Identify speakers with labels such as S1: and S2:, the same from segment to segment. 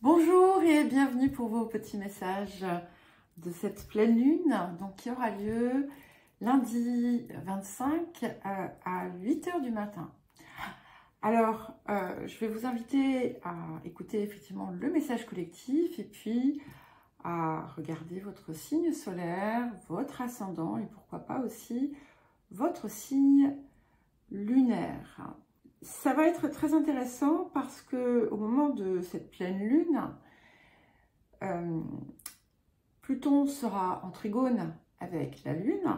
S1: Bonjour et bienvenue pour vos petits messages de cette pleine lune donc, qui aura lieu lundi 25 à 8 h du matin. Alors, je vais vous inviter à écouter effectivement le message collectif et puis à regarder votre signe solaire, votre ascendant et pourquoi pas aussi votre signe lunaire. Ça va être très intéressant parce que au moment de cette pleine lune, Pluton sera en trigone avec la lune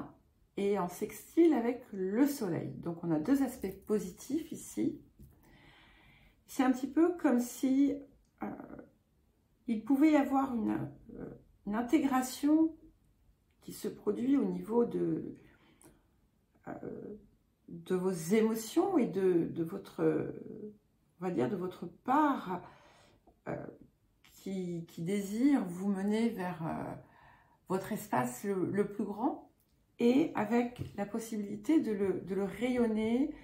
S1: et en sextile avec le soleil. Donc on a deux aspects positifs ici. C'est un petit peu comme si il pouvait y avoir une intégration qui se produit au niveau de vos émotions et de votre, on va dire, de votre part qui désire vous mener vers votre espace le plus grand et avec la possibilité de le rayonner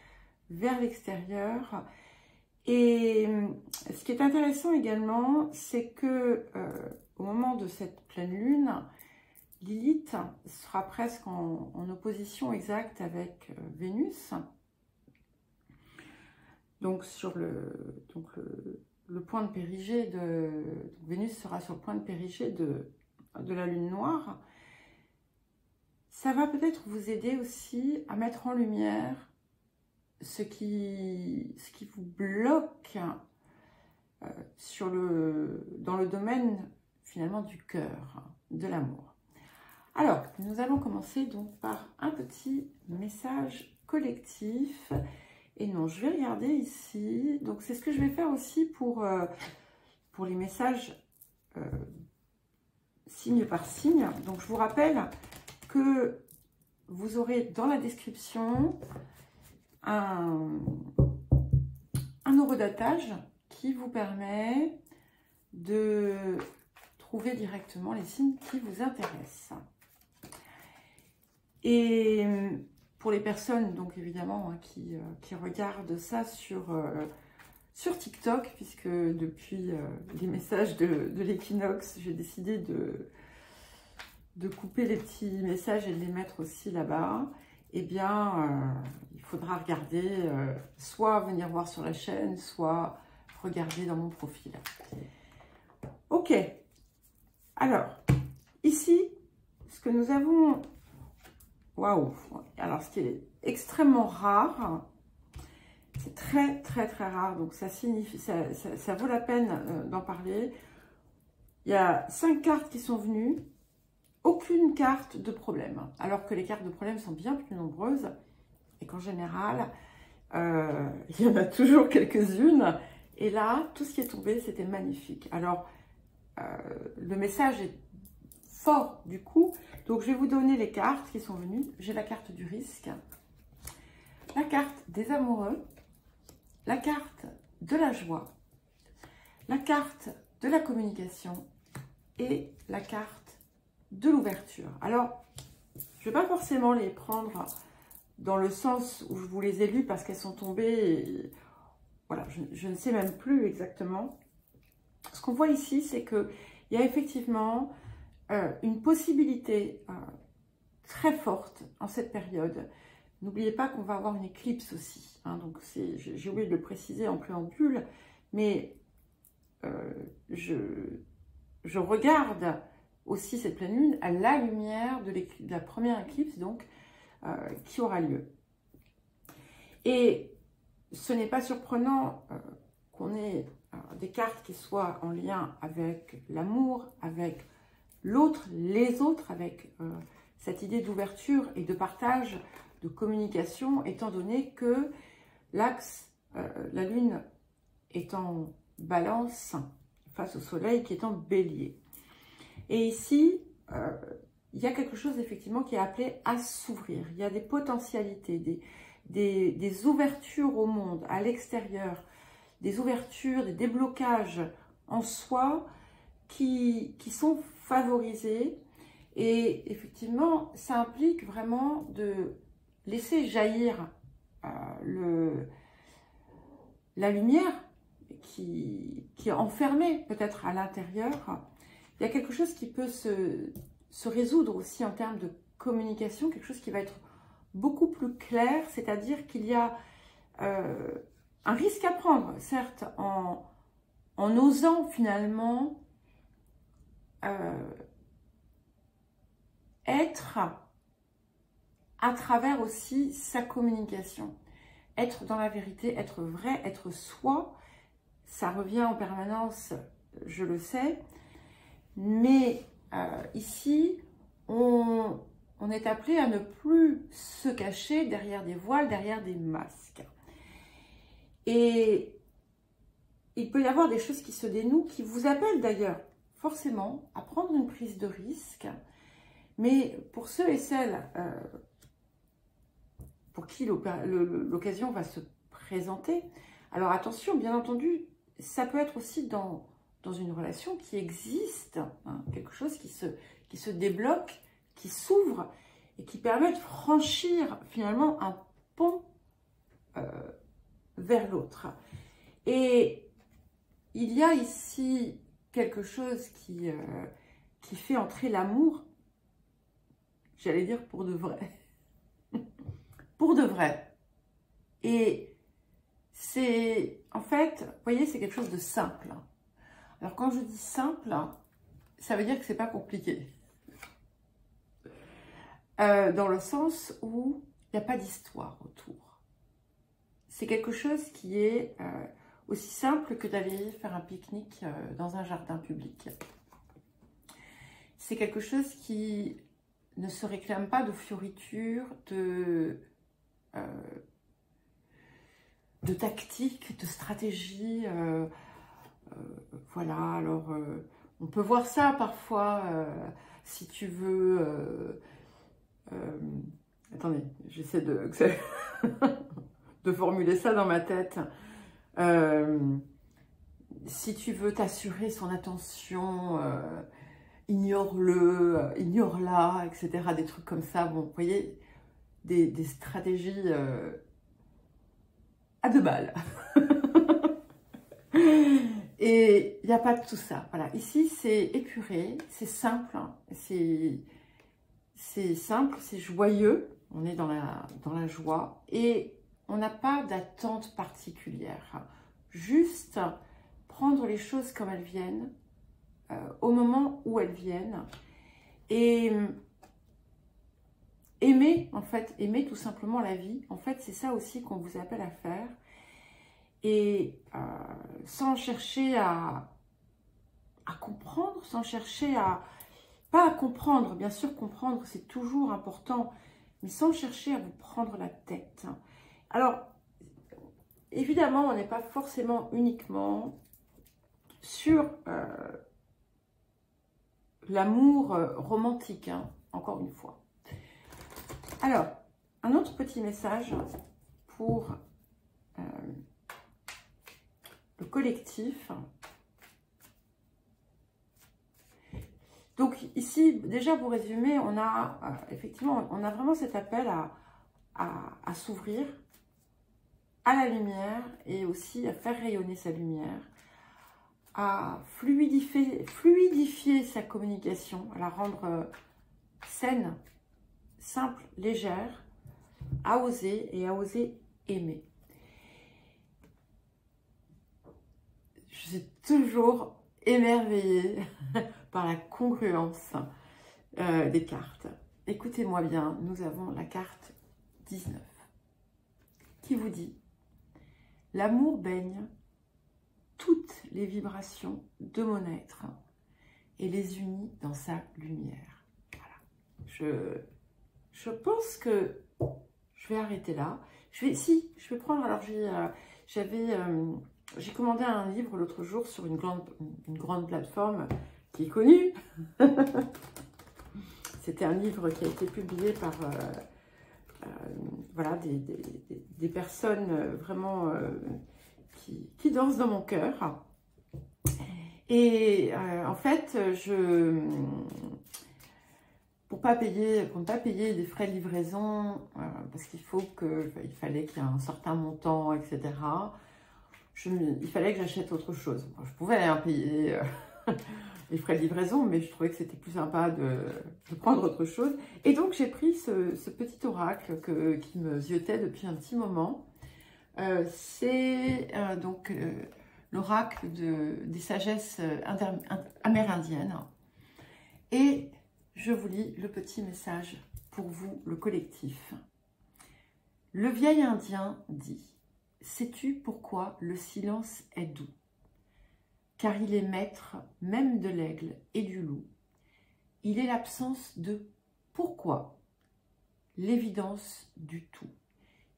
S1: vers l'extérieur. Et ce qui est intéressant également, c'est que au moment de cette pleine lune, Lilith sera presque en opposition exacte avec Vénus. Donc sur le point de périgée Vénus sera sur le point de périgée de la lune noire. Ça va peut-être vous aider aussi à mettre en lumière ce qui vous bloque dans le domaine finalement du cœur, de l'amour. Alors, nous allons commencer donc par un petit message collectif. Et non, je vais regarder ici. Donc, c'est ce que je vais faire aussi pour les messages signe par signe. Donc, je vous rappelle que vous aurez dans la description un horodatage qui vous permet de trouver directement les signes qui vous intéressent. Et pour les personnes, donc évidemment, qui regardent ça sur TikTok, puisque depuis les messages de l'équinoxe, j'ai décidé de couper les petits messages et de les mettre aussi là-bas, eh bien, il faudra regarder, soit venir voir sur la chaîne, soit regarder dans mon profil. Ok, alors, ici, ce que nous avons... Waouh! Alors, ce qui est extrêmement rare, c'est très, très, très rare, donc ça signifie, ça vaut la peine d'en parler. Il y a 5 cartes qui sont venues, aucune carte de problème, alors que les cartes de problème sont bien plus nombreuses et qu'en général, il y en a toujours quelques-unes. Et là, tout ce qui est tombé, c'était magnifique. Alors, le message est fort du coup, donc je vais vous donner les cartes qui sont venues. J'ai la carte du risque, la carte des amoureux, la carte de la joie, la carte de la communication et la carte de l'ouverture. Alors, je ne vais pas forcément les prendre dans le sens où je vous les ai lues parce qu'elles sont tombées. Et, voilà, je ne sais même plus exactement. Ce qu'on voit ici, c'est qu'il y a effectivement une possibilité très forte en cette période. N'oubliez pas qu'on va avoir une éclipse aussi. Hein, donc, j'ai oublié de le préciser en préambule, mais je regarde aussi cette pleine lune à la lumière de la première éclipse donc, qui aura lieu. Et ce n'est pas surprenant qu'on ait des cartes qui soient en lien avec l'amour, avec l'autre, les autres, avec cette idée d'ouverture et de partage, de communication, étant donné que l'axe, la lune est en balance face au soleil qui est en bélier. Et ici, il y a quelque chose effectivement qui est appelé à s'ouvrir. Il y a des potentialités, des ouvertures au monde, à l'extérieur, des ouvertures, des déblocages en soi qui sont favorisés. Et effectivement, ça implique vraiment de laisser jaillir la lumière qui est enfermé peut-être à l'intérieur. Il y a quelque chose qui peut se résoudre aussi en termes de communication, quelque chose qui va être beaucoup plus clair, c'est-à-dire qu'il y a un risque à prendre, certes, en osant finalement être à travers aussi sa communication. Être dans la vérité, être vrai, être soi, ça revient en permanence, je le sais, mais ici, on est appelé à ne plus se cacher derrière des voiles, derrière des masques. Et il peut y avoir des choses qui se dénouent, qui vous appellent d'ailleurs forcément à prendre une prise de risque, mais pour ceux et celles pour qui l'occasion va se présenter, alors attention, bien entendu, ça peut être aussi dans une relation qui existe, hein, quelque chose qui se débloque, qui s'ouvre et qui permet de franchir finalement un pont vers l'autre. Et il y a ici quelque chose qui fait entrer l'amour, j'allais dire pour de vrai. Pour de vrai. Et c'est, en fait, vous voyez, c'est quelque chose de simple. Alors quand je dis simple, ça veut dire que c'est pas compliqué. Dans le sens où il n'y a pas d'histoire autour. C'est quelque chose qui est aussi simple que d'aller faire un pique-nique dans un jardin public. C'est quelque chose qui ne se réclame pas de fioritures, de tactique, de stratégie. Voilà, alors on peut voir ça parfois, si tu veux... attendez, j'essaie de formuler ça dans ma tête. Si tu veux t'assurer son attention, ignore-le, ignore-la, etc. Des trucs comme ça, bon, vous voyez, des stratégies à deux balles. Et il n'y a pas de tout ça. Voilà, ici c'est épuré, c'est simple, c'est simple, c'est joyeux. On est dans la joie et on n'a pas d'attente particulière. Juste prendre les choses comme elles viennent, au moment où elles viennent, et aimer, en fait, aimer tout simplement la vie. En fait, c'est ça aussi qu'on vous appelle à faire. Et sans chercher à comprendre, sans chercher pas à comprendre, bien sûr comprendre c'est toujours important, mais sans chercher à vous prendre la tête. Alors, évidemment, on n'est pas forcément uniquement sur l'amour romantique, hein, encore une fois. Alors, un autre petit message pour le collectif. Donc ici, déjà pour résumer, on a effectivement, on a vraiment cet appel à s'ouvrir à la lumière et aussi à faire rayonner sa lumière, à fluidifier sa communication, à la rendre saine, simple, légère, à oser et à oser aimer. Je suis toujours émerveillée par la congruence des cartes. Écoutez-moi bien, nous avons la carte 19 qui vous dit « L'amour baigne toutes les vibrations de mon être et les unit dans sa lumière. » Voilà. Je pense que je vais arrêter là. Je vais prendre, alors j'ai commandé un livre l'autre jour sur une grande plateforme qui est connue. C'était un livre qui a été publié par voilà, des personnes vraiment qui dansent dans mon cœur. Et en fait, pour ne pas payer des frais de livraison, parce qu'il fallait qu'il y ait un certain montant, etc. il fallait que j'achète autre chose. Bon, je pouvais payer les frais de livraison, mais je trouvais que c'était plus sympa de prendre autre chose. Et donc, j'ai pris ce petit oracle qui me ziotait depuis un petit moment. C'est donc l'oracle des sagesses amérindiennes. Et je vous lis le petit message pour vous, le collectif. Le vieil Indien dit: sais-tu pourquoi le silence est doux? Car il est maître même de l'aigle et du loup. Il est l'absence de pourquoi, l'évidence du tout.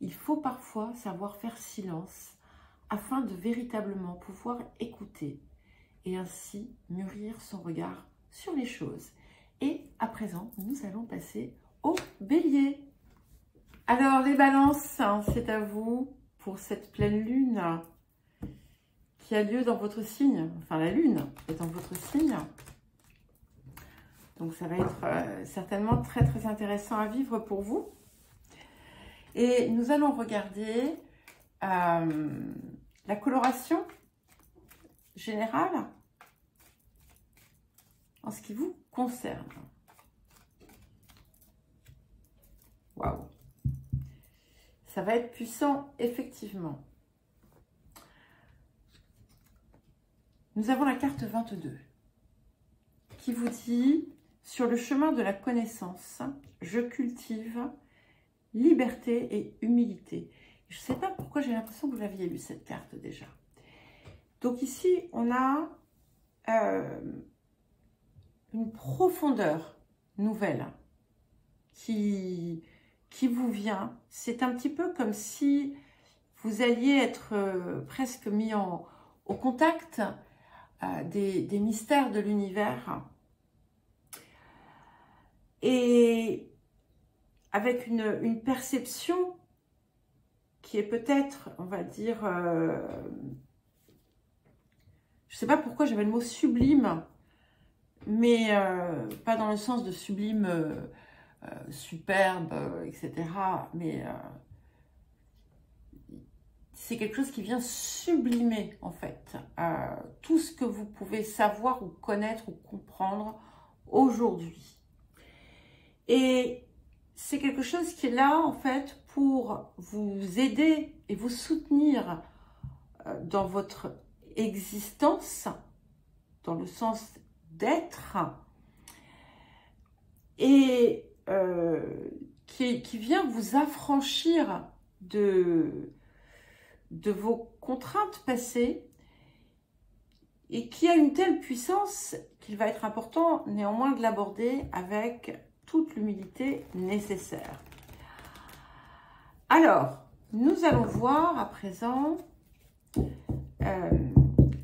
S1: Il faut parfois savoir faire silence afin de véritablement pouvoir écouter et ainsi mûrir son regard sur les choses. Et à présent, nous allons passer au bélier. Alors les balances, hein, c'est à vous pour cette pleine lune qui a lieu dans votre signe. Enfin, la lune est dans votre signe. Donc ça va être certainement très très intéressant à vivre pour vous. Et nous allons regarder la coloration générale en ce qui vous concerne. Waouh! Ça va être puissant, effectivement. Nous avons la carte 22 qui vous dit: sur le chemin de la connaissance, je cultive liberté et humilité. Je ne sais pas pourquoi j'ai l'impression que vous aviez lu cette carte déjà. Donc ici, on a une profondeur nouvelle qui vous vient. C'est un petit peu comme si vous alliez être presque mis au contact des mystères de l'univers. Et avec une perception qui est peut-être, on va dire, je ne sais pas pourquoi j'avais le mot sublime, mais pas dans le sens de sublime, superbe, etc. Mais c'est quelque chose qui vient sublimer, en fait, tout ce que vous pouvez savoir ou connaître ou comprendre aujourd'hui. Et c'est quelque chose qui est là, en fait, pour vous aider et vous soutenir dans votre existence, dans le sens d'être, et qui vient vous affranchir de vos contraintes passées et qui a une telle puissance qu'il va être important néanmoins de l'aborder avec toute l'humilité nécessaire. Alors, nous allons voir à présent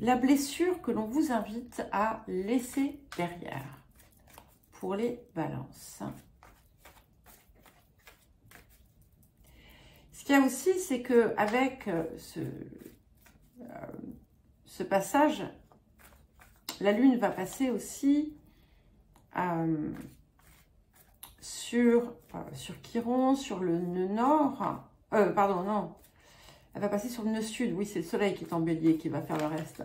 S1: la blessure que l'on vous invite à laisser derrière pour les balances. Ce qu'il y a aussi, c'est qu'avec ce passage, la Lune va passer aussi sur Chiron, sur le nœud nord. Pardon, non. Elle va passer sur le nœud sud. Oui, c'est le Soleil qui est en Bélier qui va faire le reste.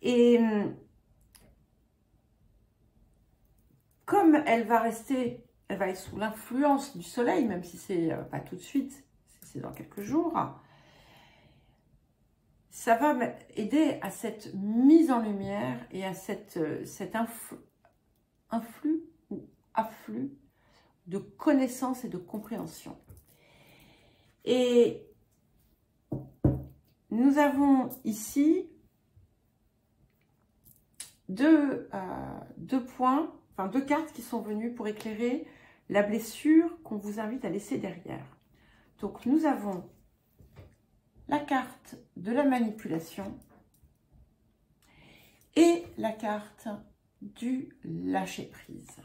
S1: Et comme elle va être sous l'influence du Soleil, même si c'est pas tout de suite, c'est dans quelques jours, ça va aider à cette mise en lumière et à cet influx ou afflux de connaissances et de compréhension. Et nous avons ici deux points, enfin deux cartes qui sont venues pour éclairer la blessure qu'on vous invite à laisser derrière. Donc nous avons la carte de la manipulation et la carte du lâcher-prise.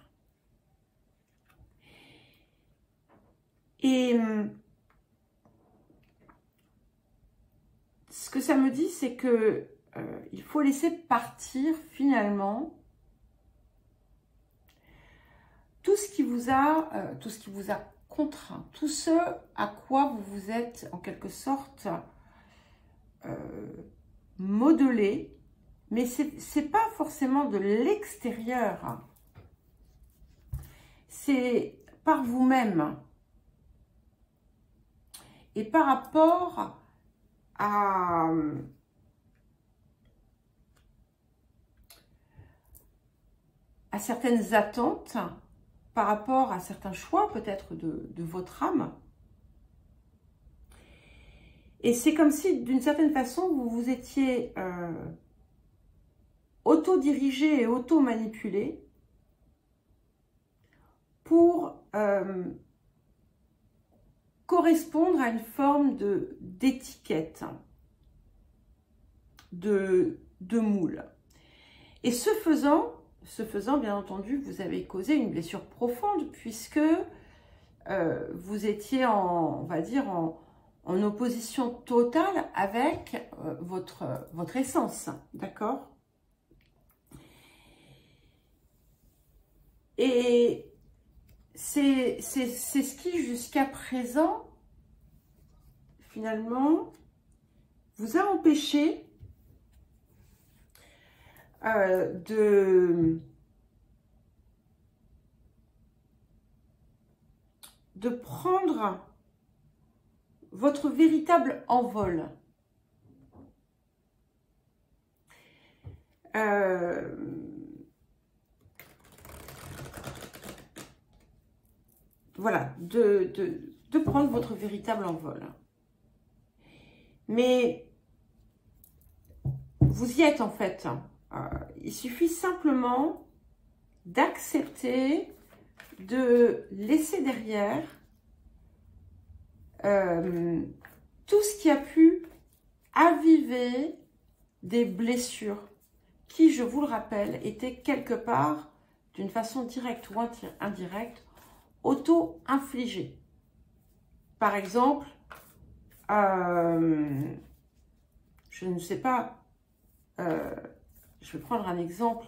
S1: Et ce que ça me dit, c'est que il faut laisser partir finalement tout ce qui vous a contraint, tout ce à quoi vous vous êtes en quelque sorte modeler, mais c'est pas forcément de l'extérieur, c'est par vous-même et par rapport à certaines attentes, par rapport à certains choix peut-être de votre âme. Et c'est comme si, d'une certaine façon, vous vous étiez auto-dirigé et auto-manipulé pour correspondre à une forme d'étiquette, de moule. Et ce faisant, bien entendu, vous avez causé une blessure profonde puisque vous étiez on va dire, en opposition totale avec votre essence, d'accord? Et c'est ce qui, jusqu'à présent, finalement, vous a empêché de prendre votre véritable envol. Voilà, de prendre votre véritable envol. Mais vous y êtes en fait. Il suffit simplement d'accepter de laisser derrière tout ce qui a pu aviver des blessures qui, je vous le rappelle, étaient quelque part, d'une façon directe ou indirecte, auto-infligées. Par exemple, je ne sais pas, je vais prendre un exemple,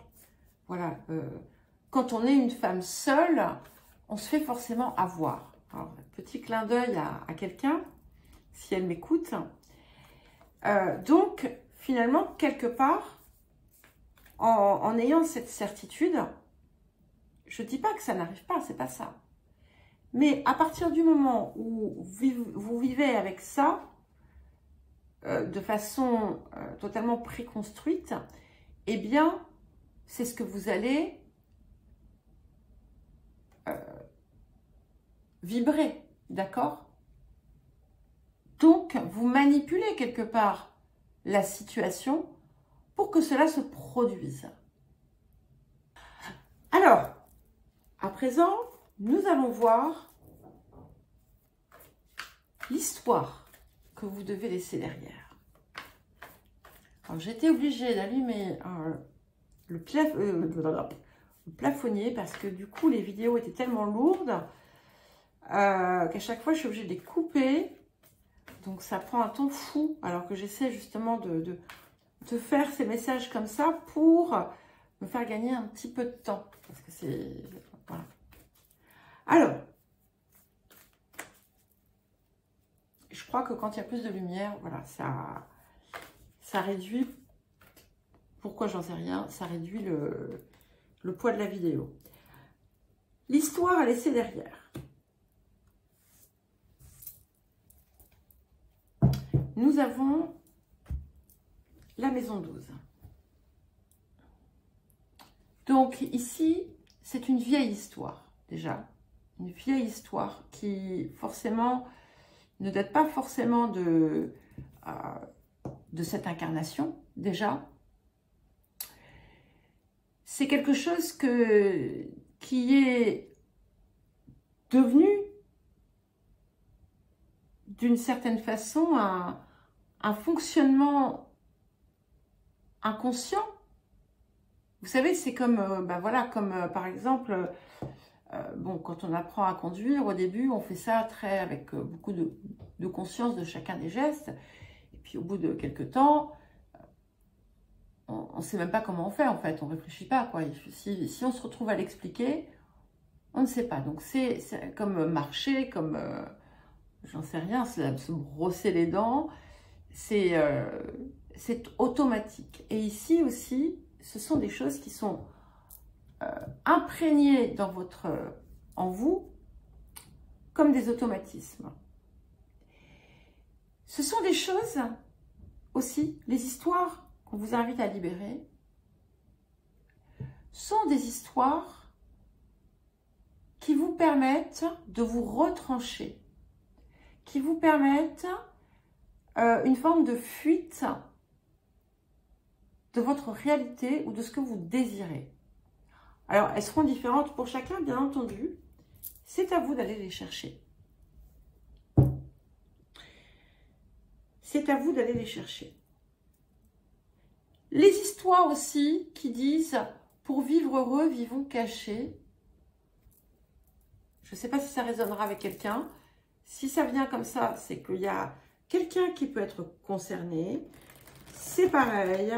S1: voilà, quand on est une femme seule, on se fait forcément avoir. Alors, petit clin d'œil à quelqu'un, si elle m'écoute. Donc, finalement, quelque part, en ayant cette certitude, je ne dis pas que ça n'arrive pas, c'est pas ça. Mais à partir du moment où vous vivez avec ça, de façon totalement préconstruite, eh bien, c'est ce que vous allez vibrer, d'accord? Donc, vous manipulez quelque part la situation pour que cela se produise. Alors, à présent, nous allons voir l'histoire que vous devez laisser derrière. Alors, j'étais obligée d'allumer le plafonnier parce que du coup, les vidéos étaient tellement lourdes qu'à chaque fois, je suis obligée de les couper. Donc, ça prend un temps fou alors que j'essaie justement de faire ces messages comme ça pour me faire gagner un petit peu de temps. Parce que c'est... Voilà. Alors, je crois que quand il y a plus de lumière, voilà, ça réduit... Pourquoi, j'en sais rien. Ça réduit le poids de la vidéo. L'histoire à laisser derrière. Nous avons la maison 12. Donc ici, c'est une vieille histoire déjà. Une vieille histoire qui forcément ne date pas forcément de cette incarnation déjà. C'est quelque chose qui est devenu d'une certaine façon un fonctionnement inconscient. Vous savez, c'est comme, voilà, comme par exemple, bon, quand on apprend à conduire, au début, on fait ça avec beaucoup de conscience de chacun des gestes. Et puis au bout de quelques temps, on ne sait même pas comment on fait, en fait. On ne réfléchit pas, quoi. Si on se retrouve à l'expliquer, on ne sait pas. Donc c'est comme marcher, comme... j'en sais rien, se brosser les dents, c'est automatique. Et ici aussi, ce sont des choses qui sont imprégnées en vous comme des automatismes. Ce sont des choses aussi, les histoires qu'on vous invite à libérer, sont des histoires qui vous permettent de vous retrancher, qui vous permettent une forme de fuite de votre réalité ou de ce que vous désirez. Alors, elles seront différentes pour chacun, bien entendu. C'est à vous d'aller les chercher. C'est à vous d'aller les chercher. Les histoires aussi qui disent « pour vivre heureux, vivons cachés ». Je ne sais pas si ça résonnera avec quelqu'un. Si ça vient comme ça, c'est qu'il y a quelqu'un qui peut être concerné. C'est pareil.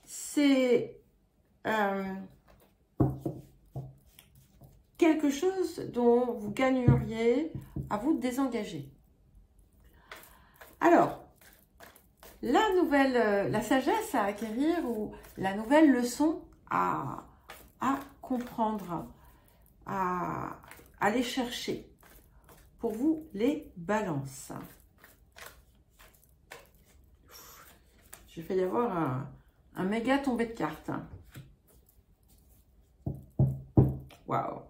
S1: C'est quelque chose dont vous gagneriez à vous désengager. Alors, la sagesse à acquérir ou la nouvelle leçon à comprendre, à aller chercher pour vous les balances. J'ai failli y avoir un méga tombé de cartes. Waouh!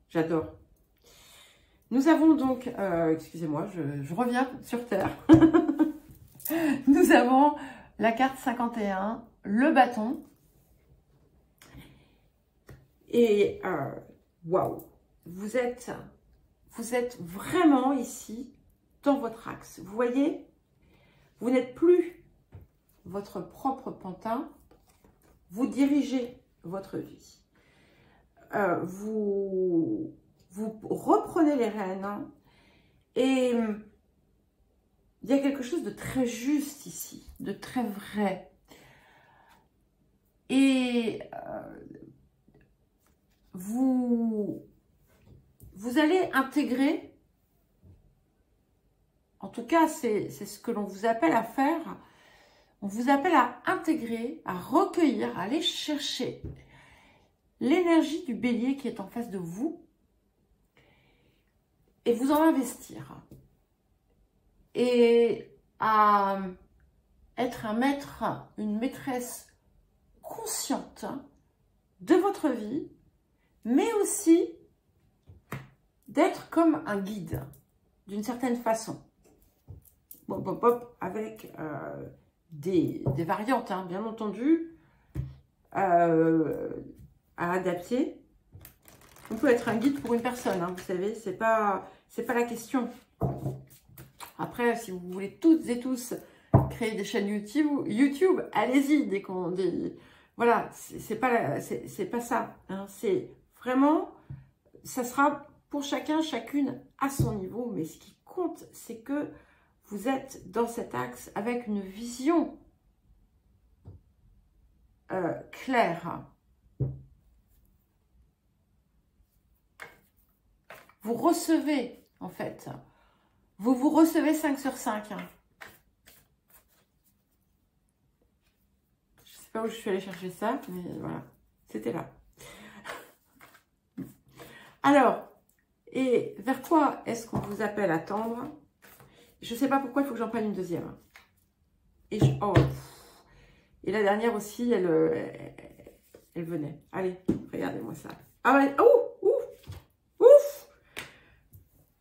S1: J'adore. Nous avons donc, excusez-moi, je reviens sur Terre. Nous avons la carte 51, le bâton. Et waouh, vous êtes vraiment ici dans votre axe. Vous voyez, vous n'êtes plus votre propre pantin, vous dirigez votre vie. Vous reprenez les rênes et il y a quelque chose de très juste ici, de très vrai. Et vous allez intégrer, en tout cas c'est ce que l'on vous appelle à faire, on vous appelle à intégrer, à recueillir, à aller chercher l'énergie du bélier qui est en face de vous et vous en investir. Et à être un maître, une maîtresse consciente de votre vie, mais aussi d'être comme un guide, d'une certaine façon. Bon, avec des variantes, hein, bien entendu, à adapter. On peut être un guide pour une personne, hein, vous savez, c'est pas la question. Après, si vous voulez toutes et tous créer des chaînes YouTube, allez-y, voilà, c'est pas ça, hein, c'est vraiment, ça sera pour chacun, chacune à son niveau, mais ce qui compte, c'est que vous êtes dans cet axe avec une vision claire. Vous recevez, en fait, vous recevez 5 sur 5. Je ne sais pas où je suis allée chercher ça, mais voilà, c'était là. Alors, et vers quoi est-ce qu'on vous appelle à tendre? Je ne sais pas pourquoi il faut que j'en prenne une deuxième. Et et la dernière aussi, elle venait. Allez, regardez-moi ça. Ah ouais, ouf,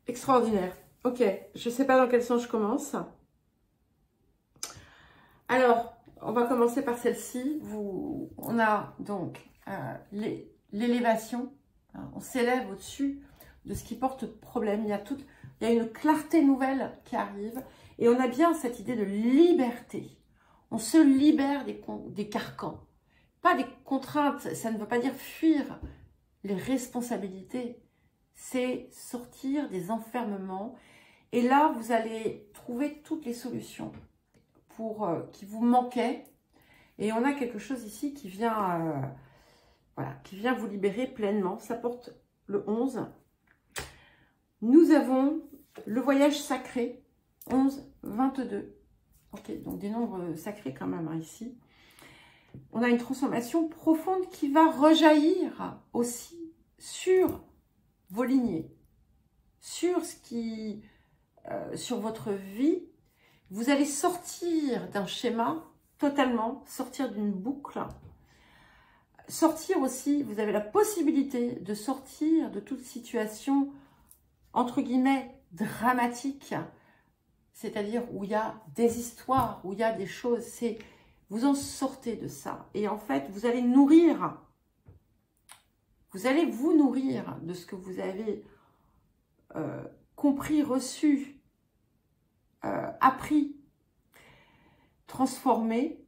S1: extraordinaire. Ok, je ne sais pas dans quel sens je commence. Alors, on va commencer par celle-ci. On a donc l'élévation. Hein, on s'élève au-dessus de ce qui porte problème. Il y a une clarté nouvelle qui arrive. Et on a bien cette idée de liberté. On se libère des carcans. Pas des contraintes. Ça ne veut pas dire fuir les responsabilités. C'est sortir des enfermements. Et là, vous allez trouver toutes les solutions qui vous manquaient. Et on a quelque chose ici qui vient, qui vient vous libérer pleinement. Ça porte le 11. Nous avons le voyage sacré. 11, 22. Ok, donc des nombres sacrés quand même, hein, ici. On a une transformation profonde qui va rejaillir aussi sur vos lignées, sur ce qui, sur votre vie. Vous allez sortir d'un schéma totalement, sortir d'une boucle, sortir aussi, vous avez la possibilité de sortir de toute situation, entre guillemets, dramatique, c'est-à-dire où il y a des histoires, où il y a des choses, c'est vous en sortez de ça. Et en fait, vous allez nourrir, vous allez vous nourrir de ce que vous avez compris, reçu, appris, transformé,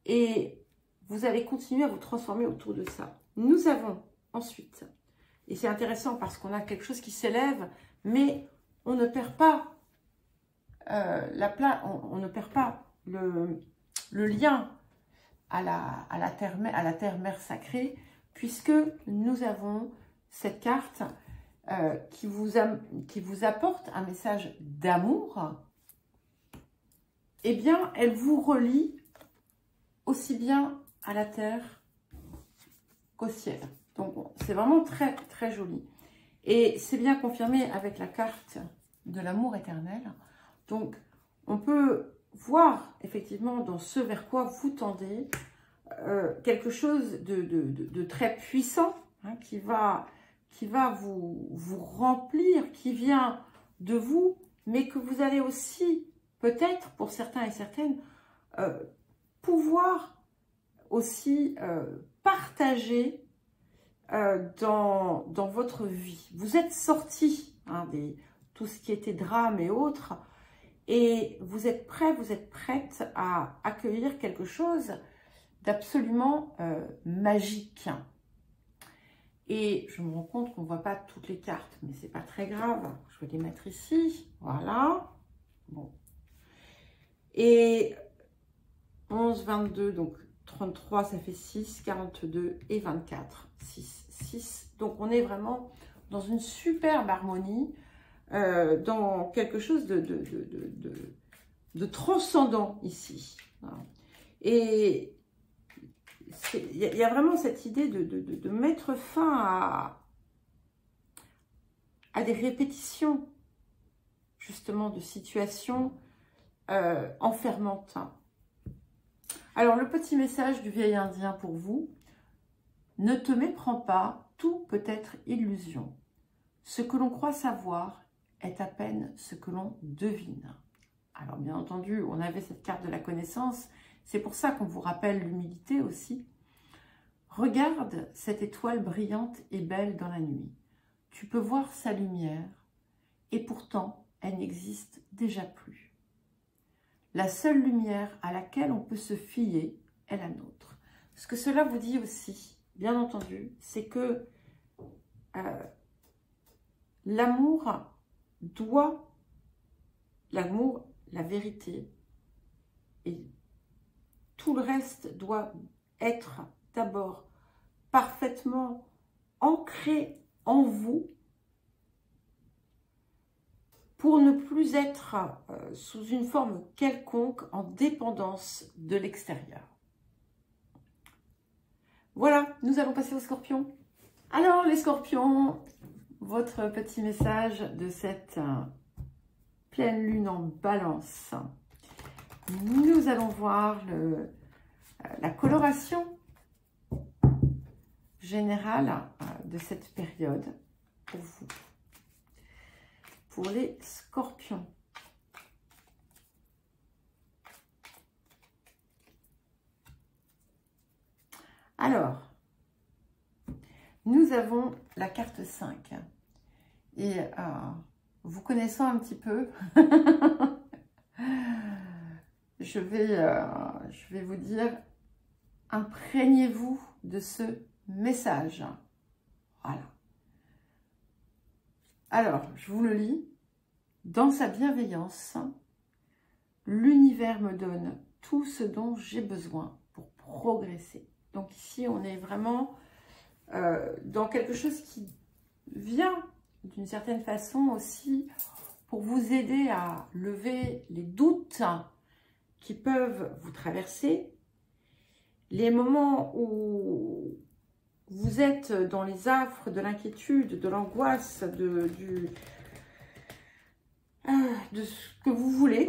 S1: et vous allez continuer à vous transformer autour de ça. Nous avons ensuite, et c'est intéressant parce qu'on a quelque chose qui s'élève, mais on ne perd pas on ne perd pas le lien à la terre-mère sacrée, puisque nous avons cette carte qui vous apporte un message d'amour. Eh bien, elle vous relie aussi bien à la terre qu'au ciel. Donc, bon, c'est vraiment très, très joli. Et c'est bien confirmé avec la carte de l'amour éternel. Donc, on peut voir effectivement dans ce vers quoi vous tendez quelque chose de très puissant, hein, qui va vous remplir, qui vient de vous, mais que vous allez aussi, peut-être pour certains et certaines, pouvoir aussi partager dans votre vie. Vous êtes sortis, hein, tout ce qui était drame et autres, et vous êtes prêts, vous êtes prête à accueillir quelque chose d'absolument magique. Et je me rends compte qu'on ne voit pas toutes les cartes, mais c'est pas très grave. Je vais les mettre ici, voilà. Bon. Et 11, 22, donc 33, ça fait 6, 42 et 24. 6, 6. Donc, on est vraiment dans une superbe harmonie, dans quelque chose de transcendant ici. Et il y a vraiment cette idée de mettre fin à des répétitions, justement, de situations enfermantes. Alors, le petit message du vieil indien pour vous: ne te méprends pas, tout peut être illusion. Ce que l'on croit savoir est à peine ce que l'on devine. Alors, bien entendu, on avait cette carte de la connaissance. C'est pour ça qu'on vous rappelle l'humilité aussi. Regarde cette étoile brillante et belle dans la nuit. Tu peux voir sa lumière, et pourtant, elle n'existe déjà plus. La seule lumière à laquelle on peut se fier est la nôtre. Ce que cela vous dit aussi, bien entendu, c'est que l'amour la vérité, et tout le reste doit être d'abord parfaitement ancré en vous pour ne plus être sous une forme quelconque en dépendance de l'extérieur. Voilà, nous allons passer aux scorpions. Alors les scorpions, votre petit message de cette pleine lune en balance. Nous allons voir la coloration générale de cette période pour vous. Pour les scorpions. Alors, nous avons la carte 5. Et vous connaissant un petit peu, je vais vous dire, imprégnez-vous de ce message. Voilà. Alors, je vous le lis. Dans sa bienveillance, l'univers me donne tout ce dont j'ai besoin pour progresser. Donc ici, on est vraiment dans quelque chose qui vient d'une certaine façon aussi pour vous aider à lever les doutes qui peuvent vous traverser, les moments où vous êtes dans les affres de l'inquiétude, de l'angoisse, de ce que vous voulez,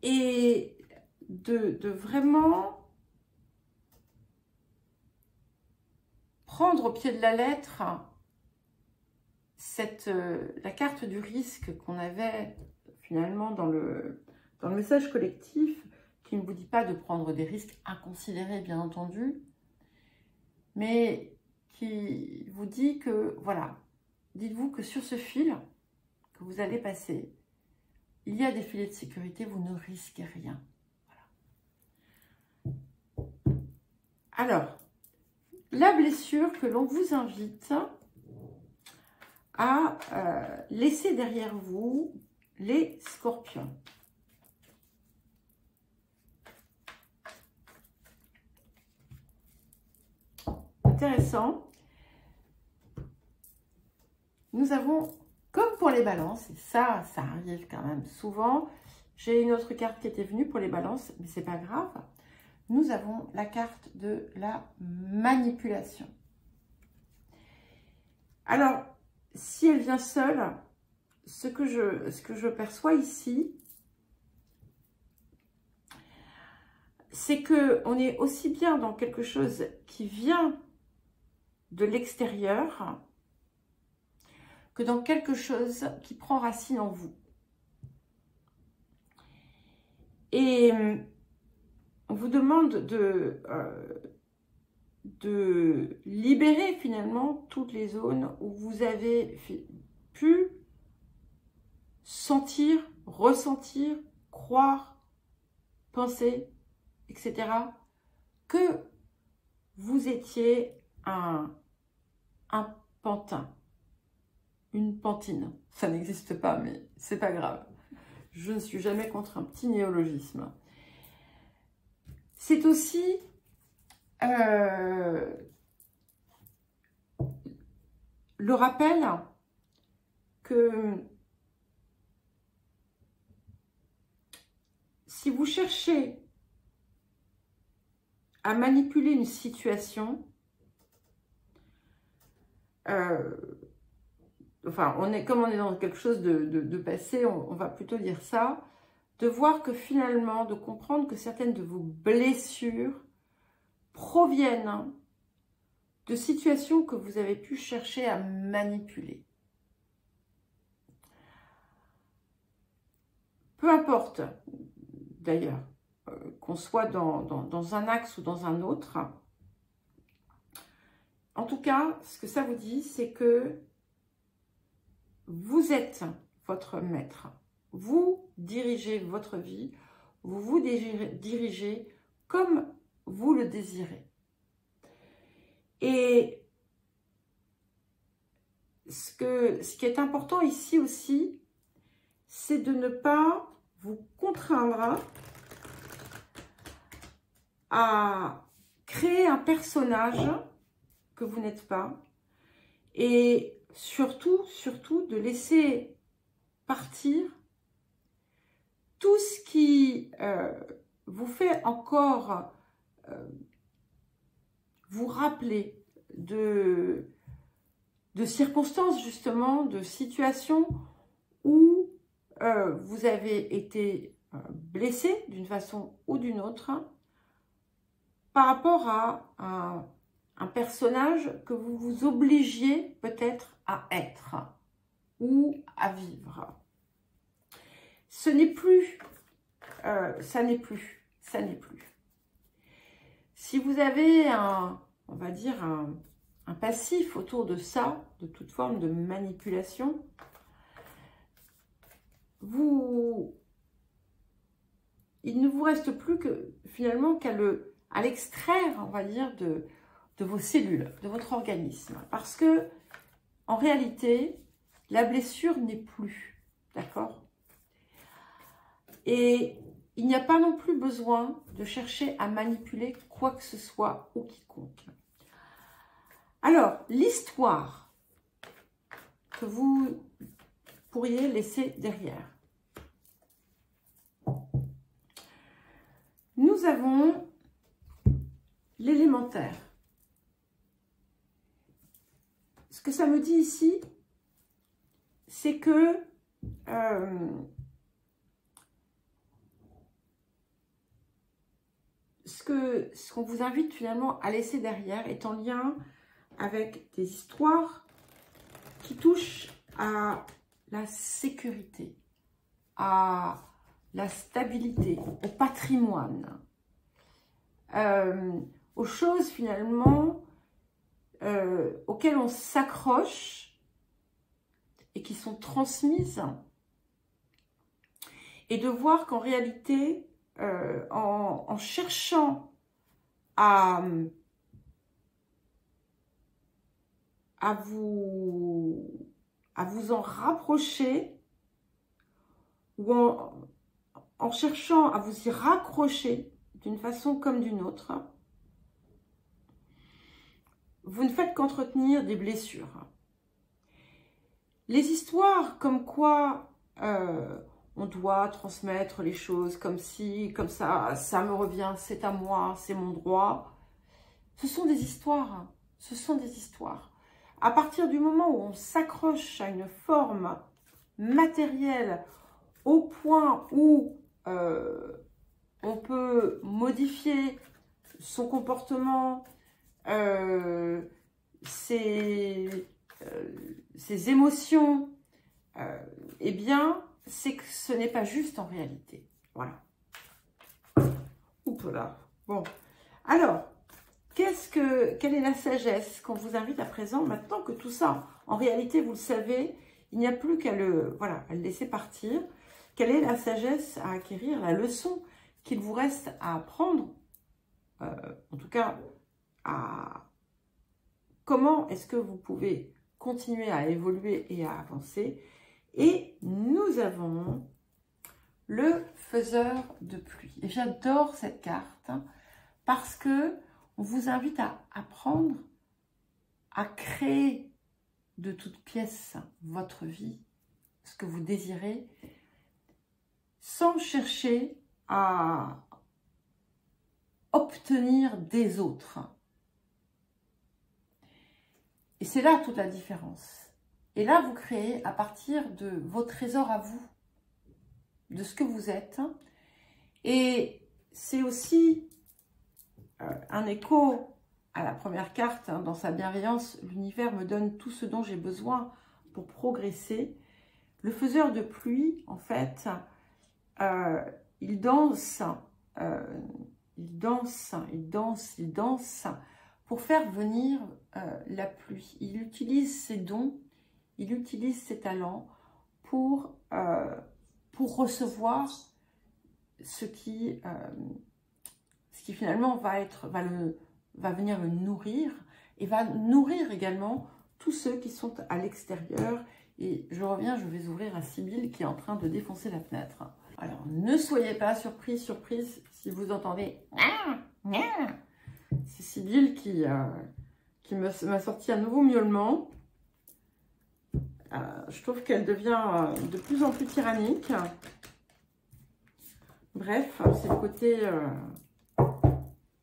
S1: et de vraiment prendre au pied de la lettre la carte du risque qu'on avait finalement dans le message collectif, qui ne vous dit pas de prendre des risques inconsidérés, bien entendu, mais qui vous dit que, voilà, dites-vous que sur ce fil que vous allez passer, il y a des filets de sécurité, vous ne risquez rien. Voilà. Alors, la blessure que l'on vous invite à laisser derrière vous, les scorpions. Intéressant. Nous avons, comme pour les balances, et ça arrive quand même souvent, j'ai une autre carte qui était venue pour les balances, mais c'est pas grave. Nous avons la carte de la manipulation. Alors, si elle vient seule, ce que je perçois ici, c'est qu'on est aussi bien dans quelque chose qui vient de l'extérieur que dans quelque chose qui prend racine en vous. Et on vous demande de libérer finalement toutes les zones où vous avez pu sentir, ressentir, croire, penser, etc., que vous étiez un pantin, une pantine. Ça n'existe pas, mais c'est pas grave. Je ne suis jamais contre un petit néologisme. C'est aussi le rappel que si vous cherchez à manipuler une situation, enfin, comme on est dans quelque chose de passé, on va plutôt dire ça, de voir que finalement, de comprendre que certaines de vos blessures proviennent de situations que vous avez pu chercher à manipuler. Peu importe, d'ailleurs, qu'on soit dans un axe ou dans un autre. En tout cas, ce que ça vous dit, c'est que vous êtes votre maître. Vous dirigez votre vie, vous vous dirigez comme vous le désirez. Et ce qui est important ici aussi, c'est de ne pas vous contraindre à créer un personnage que vous n'êtes pas, et surtout de laisser partir tout ce qui vous fait encore vous rappeler de circonstances, justement, de situations où vous avez été blessé d'une façon ou d'une autre par rapport à un personnage que vous vous obligiez peut-être à être ou à vivre. Ce n'est plus, ça n'est plus. Si vous avez on va dire un passif autour de ça, de toute forme de manipulation, il ne vous reste plus que finalement à l'extraire, on va dire, de vos cellules, de votre organisme. Parce que, en réalité, la blessure n'est plus, d'accord? Et il n'y a pas non plus besoin de chercher à manipuler quoi que ce soit ou quiconque. Alors, l'histoire que vous pourriez laisser derrière. Nous avons l'élémentaire. Ce que ça me dit ici, c'est que ce qu'on vous invite finalement à laisser derrière est en lien avec des histoires qui touchent à la sécurité, à la stabilité, au patrimoine, aux choses finalement auxquelles on s'accroche et qui sont transmises, et de voir qu'en réalité, en cherchant à vous en rapprocher, ou en cherchant à vous y raccrocher d'une façon comme d'une autre, vous ne faites qu'entretenir des blessures. Les histoires comme quoi on doit transmettre les choses comme si, comme ça me revient, c'est à moi, c'est mon droit, ce sont des histoires, ce sont des histoires. À partir du moment où on s'accroche à une forme matérielle au point où on peut modifier son comportement, ses émotions, eh bien, c'est que ce n'est pas juste en réalité. Voilà. Oups là. Bon. Alors, quelle est la sagesse qu'on vous invite à présent, maintenant que tout ça, en réalité, vous le savez, il n'y a plus qu'à le laisser partir. Quelle est la sagesse à acquérir, la leçon qu'il vous reste à apprendre, en tout cas, comment est-ce que vous pouvez continuer à évoluer et à avancer. Et nous avons le faiseur de pluie. Et j'adore cette carte parce que on vous invite à apprendre à créer de toutes pièces votre vie, ce que vous désirez, sans chercher à obtenir des autres. Et c'est là toute la différence. Et là, vous créez à partir de vos trésors à vous, de ce que vous êtes. Et c'est aussi un écho à la première carte, hein, dans sa bienveillance, l'univers me donne tout ce dont j'ai besoin pour progresser. Le faiseur de pluie, en fait, il danse, il danse, il danse, il danse pour faire venir la pluie. Il utilise ses dons, il utilise ses talents pour recevoir ce qui finalement va venir le nourrir et va nourrir également tous ceux qui sont à l'extérieur. Et je reviens, je vais ouvrir à Sybille qui est en train de défoncer la fenêtre. Alors, ne soyez pas surprise, si vous entendez c'est Sybille qui m'a sorti un nouveau miaulement. Je trouve qu'elle devient de plus en plus tyrannique. Bref, c'est le côté,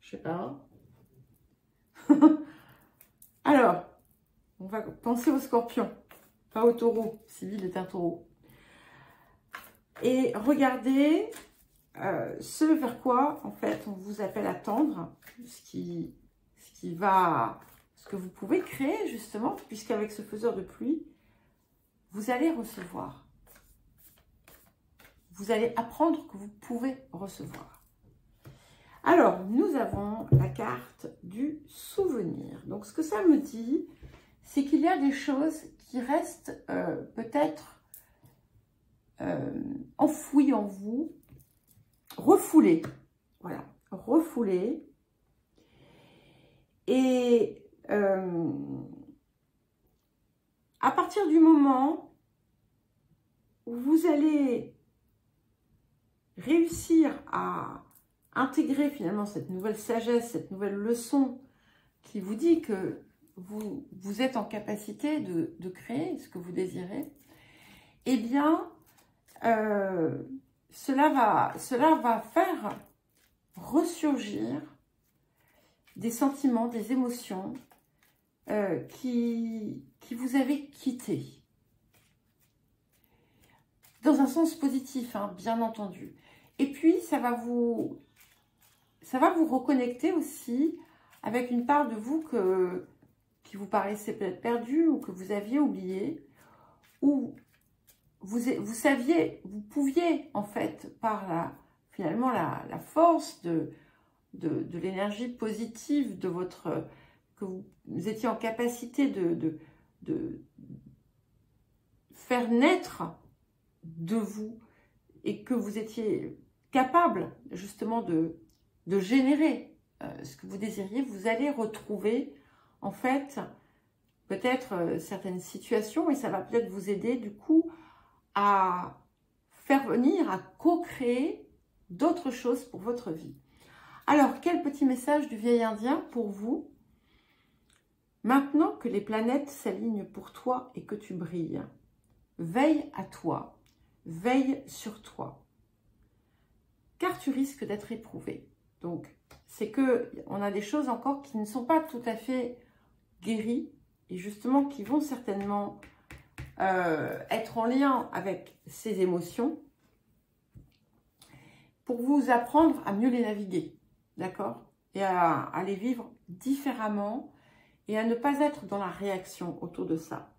S1: je sais pas. Alors, on va penser au scorpion, pas au taureau. Sybille est un taureau. Et regardez ce vers quoi, en fait, on vous appelle à tendre, ce que vous pouvez créer, justement, puisqu'avec ce faiseur de pluie, vous allez recevoir. Vous allez apprendre que vous pouvez recevoir. Alors, nous avons la carte du souvenir. Donc, ce que ça me dit, c'est qu'il y a des choses qui restent peut-être enfouies en vous, refoulées. Voilà, refoulées. Et à partir du moment où vous allez réussir à intégrer finalement cette nouvelle sagesse, cette nouvelle leçon qui vous dit que vous êtes en capacité de créer ce que vous désirez, eh bien, cela va faire ressurgir des sentiments, des émotions qui vous avaient quitté. Dans un sens positif, hein, bien entendu. Et puis, ça va vous reconnecter aussi avec une part de vous qui vous paraissait peut-être perdue ou que vous aviez oublié, ou vous saviez, vous pouviez en fait, par finalement la force de l'énergie positive de votre, que vous étiez en capacité de faire naître de vous et que vous étiez capable justement de générer ce que vous désiriez, vous allez retrouver en fait peut-être certaines situations et ça va peut-être vous aider du coup à faire venir, à co-créer d'autres choses pour votre vie. Alors, quel petit message du vieil indien pour vous? Maintenant que les planètes s'alignent pour toi et que tu brilles, veille à toi, veille sur toi, car tu risques d'être éprouvé. Donc, c'est que on a des choses encore qui ne sont pas tout à fait guéries et justement qui vont certainement être en lien avec ces émotions pour vous apprendre à mieux les naviguer, d'accord? Et à les vivre différemment et à ne pas être dans la réaction autour de ça.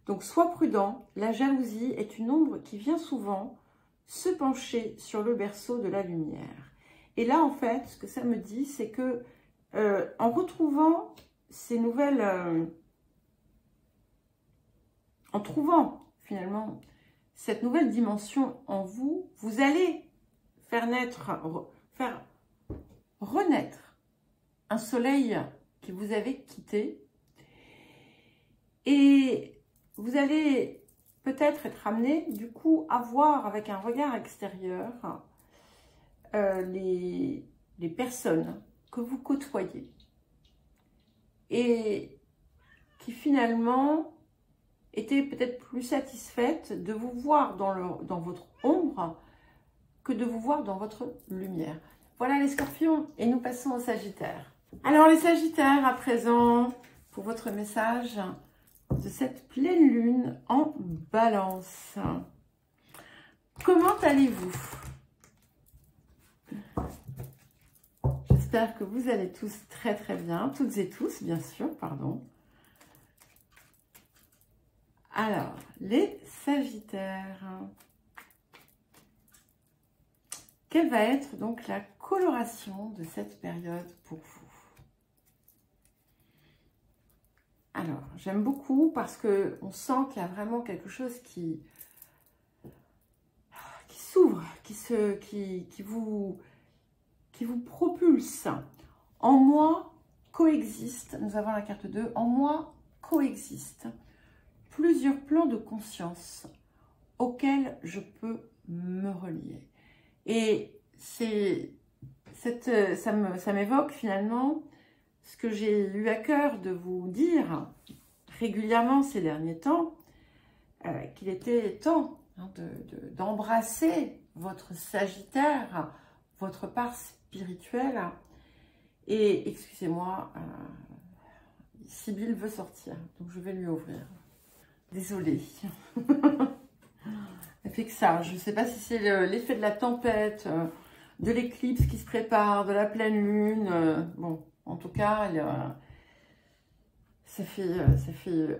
S1: Donc, sois prudent, la jalousie est une ombre qui vient souvent se pencher sur le berceau de la lumière. Et là, en fait, ce que ça me dit, c'est que en retrouvant ces nouvelles... en trouvant finalement cette nouvelle dimension en vous, vous allez faire renaître un soleil qui vous avait quitté et vous allez peut-être être amené du coup à voir avec un regard extérieur les personnes que vous côtoyez et qui finalement étaient peut-être plus satisfaites de vous voir dans votre ombre que de vous voir dans votre lumière. Voilà les scorpions, et nous passons aux sagittaires. Alors les sagittaires, à présent, pour votre message de cette pleine lune en balance. Comment allez-vous? J'espère que vous allez tous très très bien, toutes et tous, bien sûr, pardon. Alors, les sagittaires. Quelle va être donc la coloration de cette période pour vous? Alors, j'aime beaucoup parce que on sent qu'il y a vraiment quelque chose qui s'ouvre, qui vous propulse. En moi coexiste, nous avons la carte 2, en moi coexiste plusieurs plans de conscience auxquels je peux me relier. Et ça m'évoque finalement ce que j'ai eu à cœur de vous dire régulièrement ces derniers temps, qu'il était temps d'embrasser votre Sagittaire, votre part spirituelle. Et excusez-moi, Sibylle veut sortir, donc je vais lui ouvrir. Désolée. Elle fait que ça. Je ne sais pas si c'est l'effet de la tempête, de l'éclipse qui se prépare, de la pleine lune. Bon, en tout cas, ça fait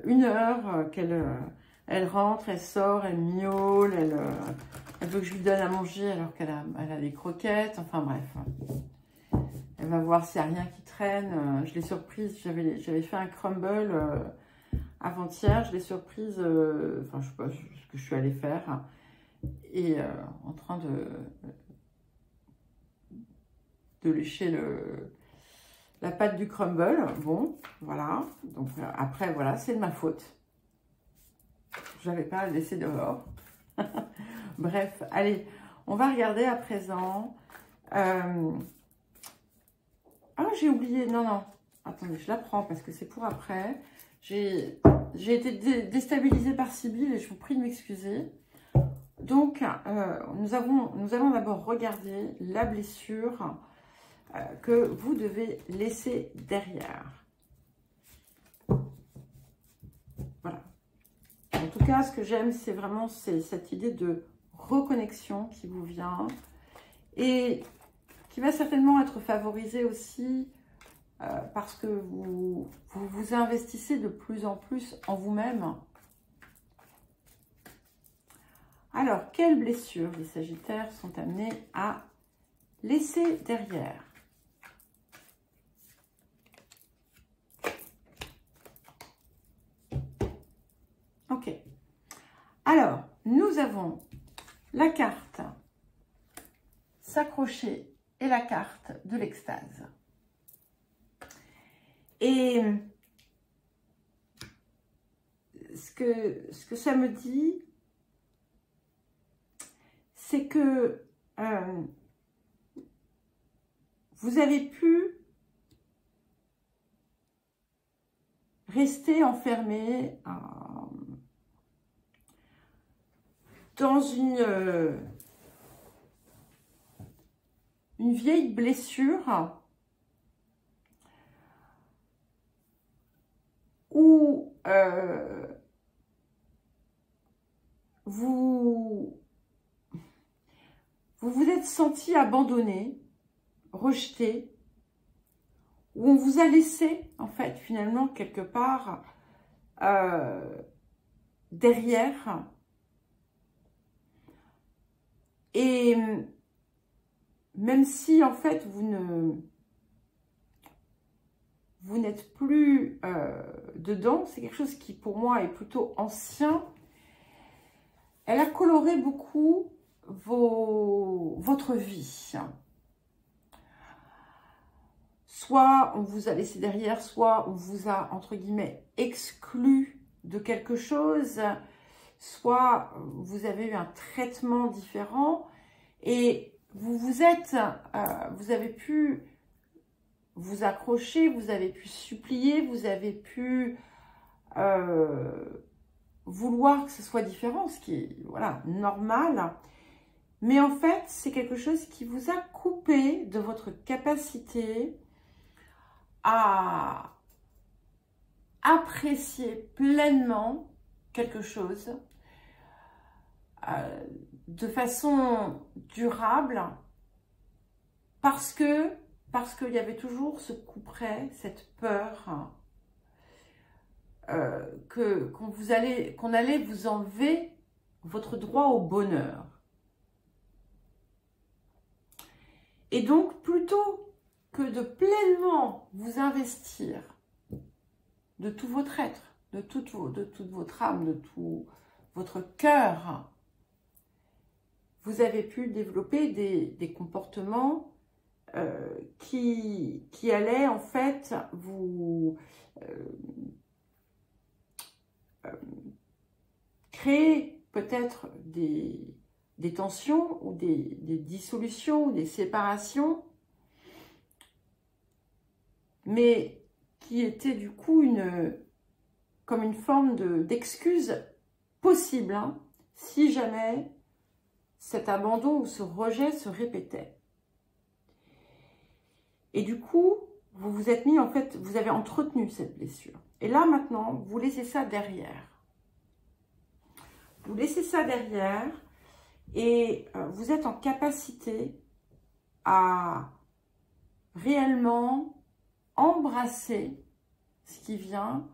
S1: 1 heure qu'elle rentre, elle sort, elle miaule, elle veut que je lui donne à manger alors qu'elle a des croquettes. Enfin bref. Elle va voir s'il n'y a rien qui traîne. Je l'ai surprise, j'avais fait un crumble avant-hier. Je l'ai surprise, enfin je sais pas ce que je suis allée faire. Et en train de lécher la pâte du crumble. Bon, voilà. Donc après, voilà, c'est de ma faute. Je n'avais pas à le laisser dehors. Bref, allez, on va regarder à présent. Ah, j'ai oublié. Non, non. Attendez, je la prends parce que c'est pour après. J'ai été déstabilisée par Sybille et je vous prie de m'excuser. Donc, nous allons d'abord regarder la blessure que vous devez laisser derrière. Voilà. En tout cas, ce que j'aime, c'est vraiment cette idée de reconnexion qui vous vient et qui va certainement être favorisée aussi parce que vous investissez de plus en plus en vous-même. Alors, quelles blessures les Sagittaires sont amenés à laisser derrière? Ok. Alors, nous avons la carte s'accrocher et la carte de l'extase. Et ce que ça me dit, c'est que vous avez pu rester enfermé dans une vieille blessure où vous vous êtes senti abandonné, rejeté, où on vous a laissé, en fait, finalement, quelque part, derrière. Et même si, en fait, vous n'êtes plus dedans, c'est quelque chose qui, pour moi, est plutôt ancien. Elle a coloré beaucoup votre vie. Soit on vous a laissé derrière, soit on vous a, entre guillemets, exclu de quelque chose, soit vous avez eu un traitement différent et vous avez pu vous accrocher, vous avez pu supplier, vous avez pu vouloir que ce soit différent, ce qui est voilà, normal. Mais en fait, c'est quelque chose qui vous a coupé de votre capacité à apprécier pleinement quelque chose de façon durable parce qu'il y avait toujours ce couperet, cette peur qu'on allait vous enlever votre droit au bonheur. Et donc, plutôt que de pleinement vous investir de tout votre être, de toute votre âme, de tout votre cœur, vous avez pu développer des comportements qui allaient en fait vous créer peut-être des tensions ou des dissolutions ou des séparations, mais qui étaient du coup comme une forme d'excuse possible, hein, si jamais cet abandon ou ce rejet se répétait. Et du coup, vous vous êtes mis, en fait, vous avez entretenu cette blessure. Et là, maintenant, vous laissez ça derrière. Vous laissez ça derrière et vous êtes en capacité à réellement embrasser ce qui vient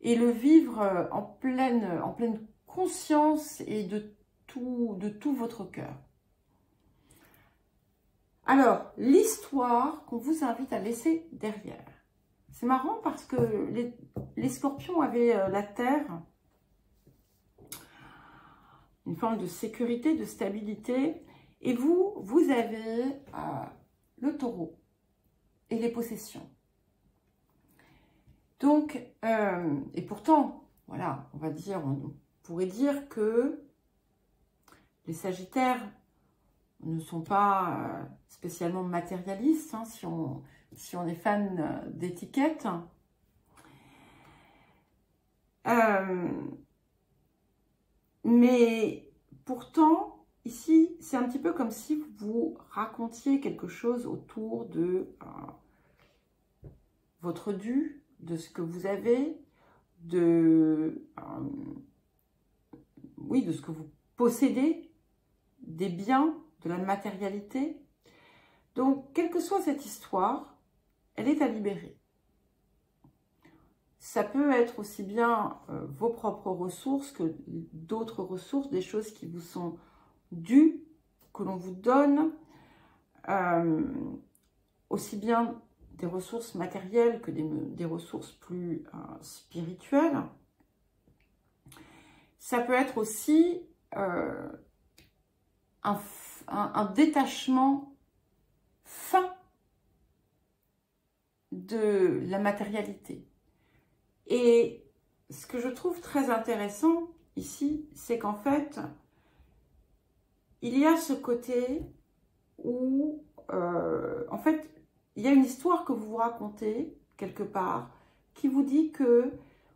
S1: et le vivre en pleine conscience et de tout votre cœur. Alors, l'histoire qu'on vous invite à laisser derrière. C'est marrant parce que les scorpions avaient la terre, une forme de sécurité, de stabilité, et vous avez le taureau et les possessions. Donc, et pourtant, voilà, on pourrait dire que les Sagittaires ne sont pas spécialement matérialistes, hein, si on est fan d'étiquette. Mais pourtant, ici, c'est un petit peu comme si vous racontiez quelque chose autour de votre dû, de ce que vous avez, oui, de ce que vous possédez, des biens, de la matérialité. Donc, quelle que soit cette histoire, elle est à libérer. Ça peut être aussi bien vos propres ressources que d'autres ressources, des choses qui vous sont dues, que l'on vous donne, aussi bien des ressources matérielles que des ressources plus spirituelles. Ça peut être aussi un détachement fin de la matérialité. Et ce que je trouve très intéressant ici, c'est qu'en fait, il y a ce côté où, en fait, il y a une histoire que vous vous racontez quelque part qui vous dit que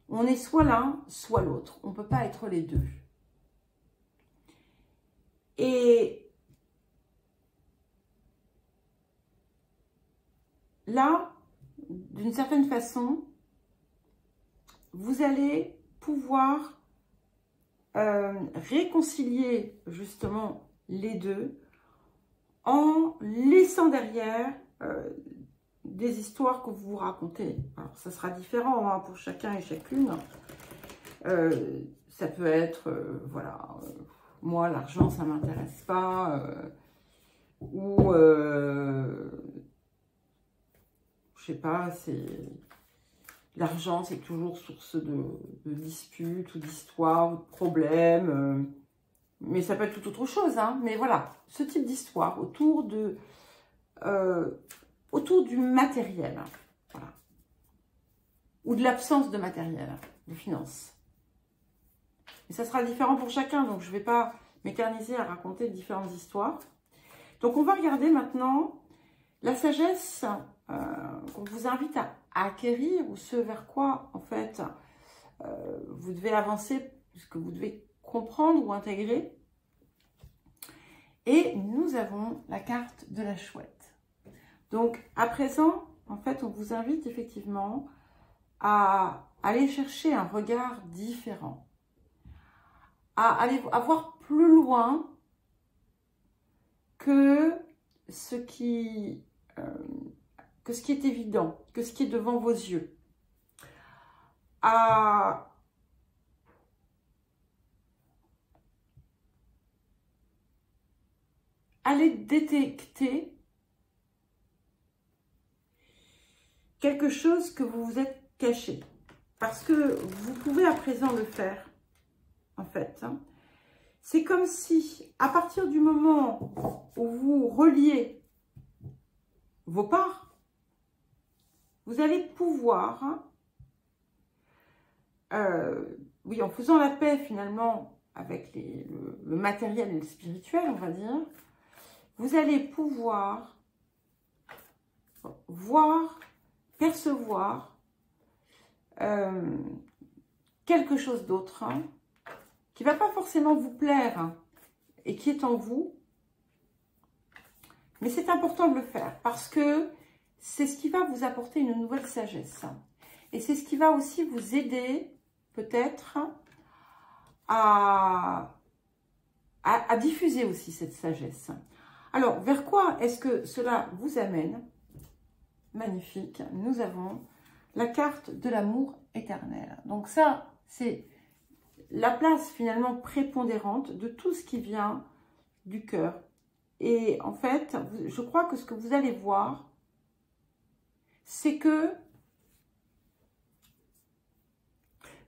S1: on est soit l'un, soit l'autre. On ne peut pas être les deux. Et là, d'une certaine façon, vous allez pouvoir réconcilier justement les deux en laissant derrière des histoires que vous vous racontez. Alors, ça sera différent hein, pour chacun et chacune. Ça peut être, voilà, moi, l'argent, ça ne m'intéresse pas. Ou, je sais pas, c'est... L'argent, c'est toujours source de disputes ou d'histoires ou de problèmes. Mais ça peut être tout autre chose. Hein. Mais voilà, ce type d'histoire autour du matériel. Voilà. Ou de l'absence de matériel, de finances. Et ça sera différent pour chacun. Donc, je ne vais pas m'éterniser à raconter différentes histoires. Donc, on va regarder maintenant la sagesse qu'on vous invite à acquérir ou ce vers quoi, en fait, vous devez avancer, ce que vous devez comprendre ou intégrer. Et nous avons la carte de la chouette. Donc, à présent, en fait, on vous invite effectivement à aller chercher un regard différent, à voir plus loin que ce qui est évident, que ce qui est devant vos yeux. À aller détecter quelque chose que vous vous êtes caché. Parce que vous pouvez à présent le faire, en fait. C'est comme si, à partir du moment où vous reliez vos parts, vous allez pouvoir, oui, en faisant la paix finalement avec le matériel et le spirituel, on va dire, vous allez pouvoir voir, percevoir quelque chose d'autre qui ne va pas forcément vous plaire et qui est en vous. Mais c'est important de le faire parce que c'est ce qui va vous apporter une nouvelle sagesse. Et c'est ce qui va aussi vous aider peut-être à diffuser aussi cette sagesse. Alors, vers quoi est-ce que cela vous amène? Magnifique. Nous avons la carte de l'amour éternel. Donc ça, c'est la place finalement prépondérante de tout ce qui vient du cœur. Et en fait, je crois que ce que vous allez voir, c'est que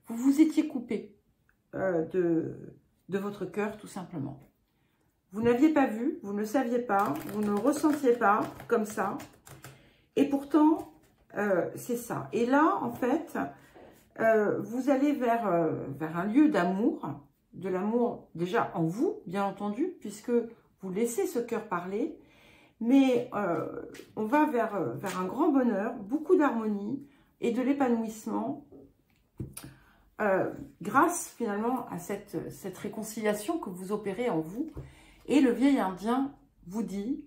S1: vous vous étiez coupé de votre cœur, tout simplement. Vous n'aviez pas vu, vous ne saviez pas, vous ne ressentiez pas comme ça. Et pourtant, c'est ça. Et là, en fait, vous allez vers un lieu d'amour, de l'amour déjà en vous, bien entendu, puisque vous laissez ce cœur parler. Mais on va vers un grand bonheur, beaucoup d'harmonie et de l'épanouissement grâce finalement à cette réconciliation que vous opérez en vous. Et le vieil indien vous dit,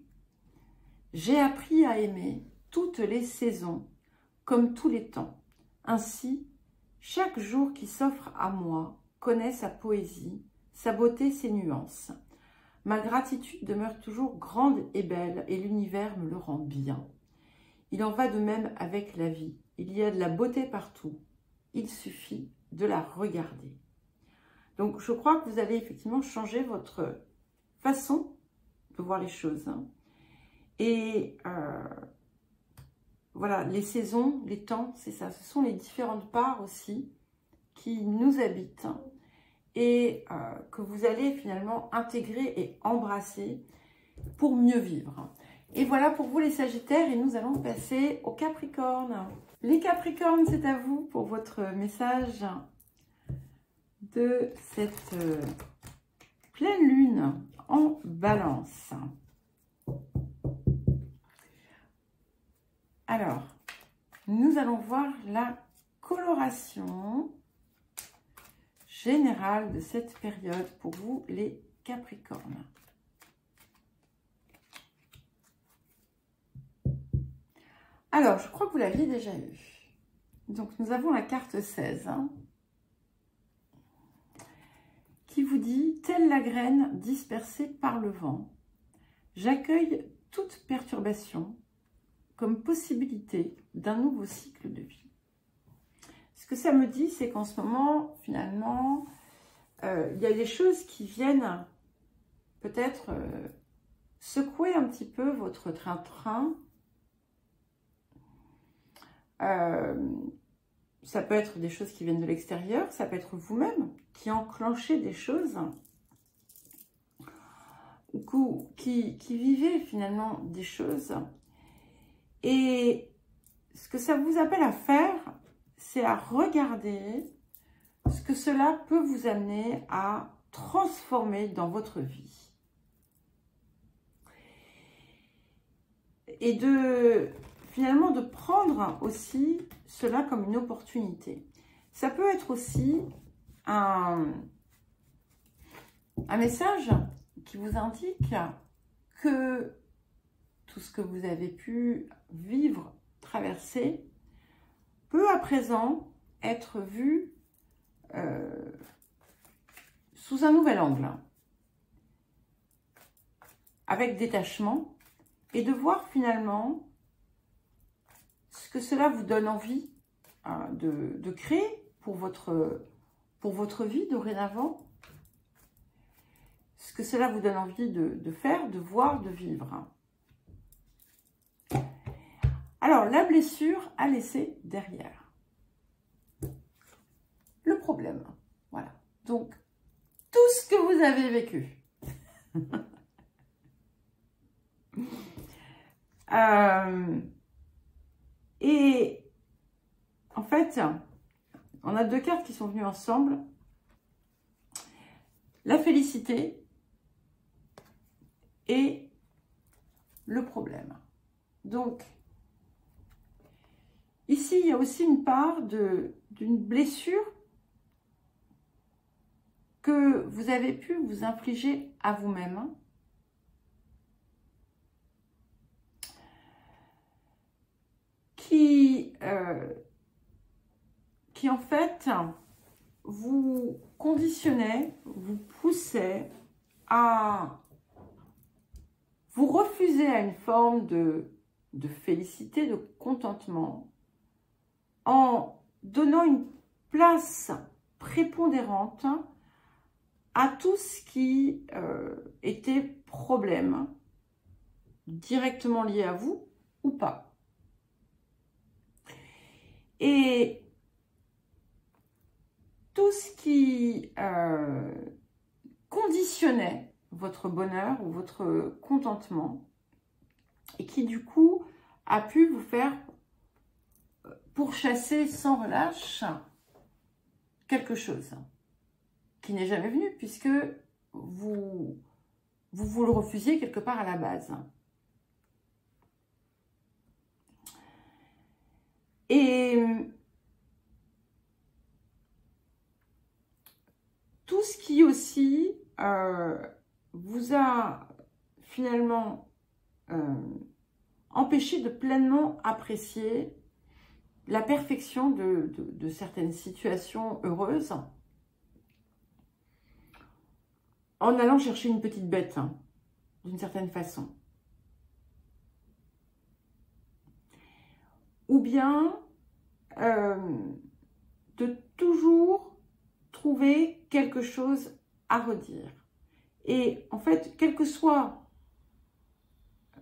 S1: j'ai appris à aimer toutes les saisons, comme tous les temps. Ainsi, chaque jour qui s'offre à moi connaît sa poésie, sa beauté, ses nuances. Ma gratitude demeure toujours grande et belle, et l'univers me le rend bien. Il en va de même avec la vie. Il y a de la beauté partout. Il suffit de la regarder. Donc, je crois que vous allez effectivement changer votre façon de voir les choses. Et voilà, les saisons, les temps, c'est ça. Ce sont les différentes parts aussi qui nous habitent et que vous allez finalement intégrer et embrasser pour mieux vivre. Et voilà pour vous les Sagittaires, et nous allons passer aux Capricornes. Les Capricornes, c'est à vous pour votre message de cette pleine lune en Balance. Alors, nous allons voir la coloration générale de cette période pour vous, les Capricornes. Alors, je crois que vous l'aviez déjà eu. Donc, nous avons la carte 16 qui vous dit « Telle la graine dispersée par le vent, j'accueille toute perturbation comme possibilité d'un nouveau cycle de vie. » Ce que ça me dit, c'est qu'en ce moment, finalement, il y a des choses qui viennent peut-être secouer un petit peu votre train-train. Ça peut être des choses qui viennent de l'extérieur, ça peut être vous-même qui enclenchez des choses, ou qui vivez finalement des choses. Et ce que ça vous appelle à faire, c'est à regarder ce que cela peut vous amener à transformer dans votre vie. Et finalement de prendre aussi cela comme une opportunité. Ça peut être aussi un message qui vous indique que tout ce que vous avez pu vivre, traverser, peut à présent être vu sous un nouvel angle, avec détachement, et de voir finalement ce que cela vous donne envie de créer pour votre vie dorénavant, ce que cela vous donne envie de faire, de voir, de vivre. Alors, la blessure à laisser derrière. Le problème, voilà. Donc, tout ce que vous avez vécu. Et en fait, on a deux cartes qui sont venues ensemble. La félicité et le problème. Donc, ici, il y a aussi une part d'une blessure que vous avez pu vous infliger à vous-même. Qui en fait vous conditionnait, vous poussait à vous refuser à une forme de félicité, de contentement, en donnant une place prépondérante à tout ce qui était problème, directement lié à vous ou pas. Et tout ce qui conditionnait votre bonheur ou votre contentement et qui du coup a pu vous faire pourchasser sans relâche quelque chose qui n'est jamais venu puisque vous le refusiez quelque part à la base. Et tout ce qui aussi vous a finalement empêché de pleinement apprécier la perfection de certaines situations heureuses en allant chercher une petite bête, hein, d'une certaine façon. Ou bien de toujours trouver quelque chose à redire. Et en fait, quel que soit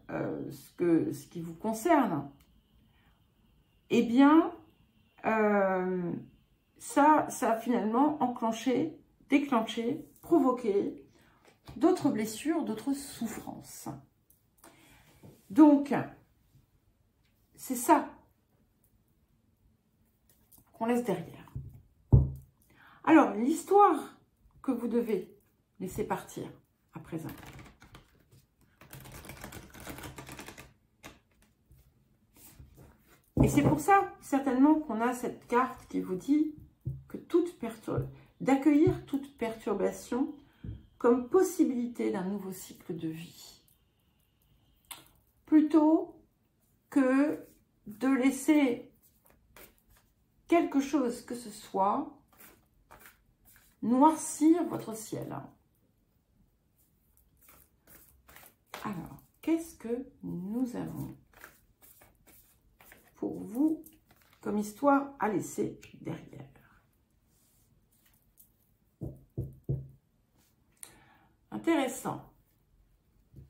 S1: ce qui vous concerne, eh bien, ça a finalement enclenché, déclenché, provoqué d'autres blessures, d'autres souffrances. Donc, c'est ça qu'on laisse derrière. Alors, l'histoire que vous devez laisser partir à présent. Et c'est pour ça, certainement, qu'on a cette carte qui vous dit que d'accueillir toute perturbation comme possibilité d'un nouveau cycle de vie. Plutôt que de laisser quelque chose que ce soit noircir votre ciel. Alors, qu'est-ce que nous avons pour vous comme histoire à laisser derrière? Intéressant.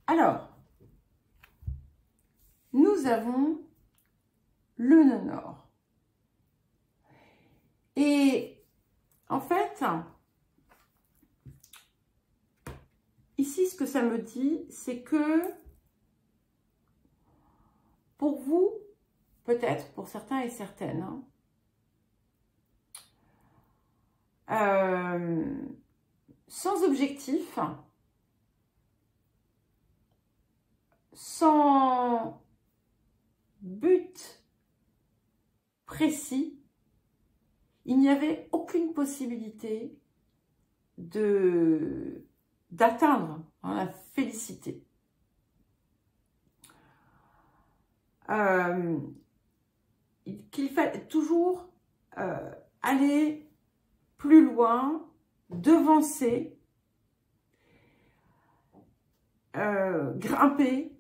S1: Alors, nous avons le nœud nord. Et en fait, ici, ce que ça me dit, c'est que pour vous, peut-être pour certains et certaines, sans objectif, sans but précis, il n'y avait aucune possibilité d'atteindre la félicité. Qu'il fallait toujours aller plus loin, devancer, grimper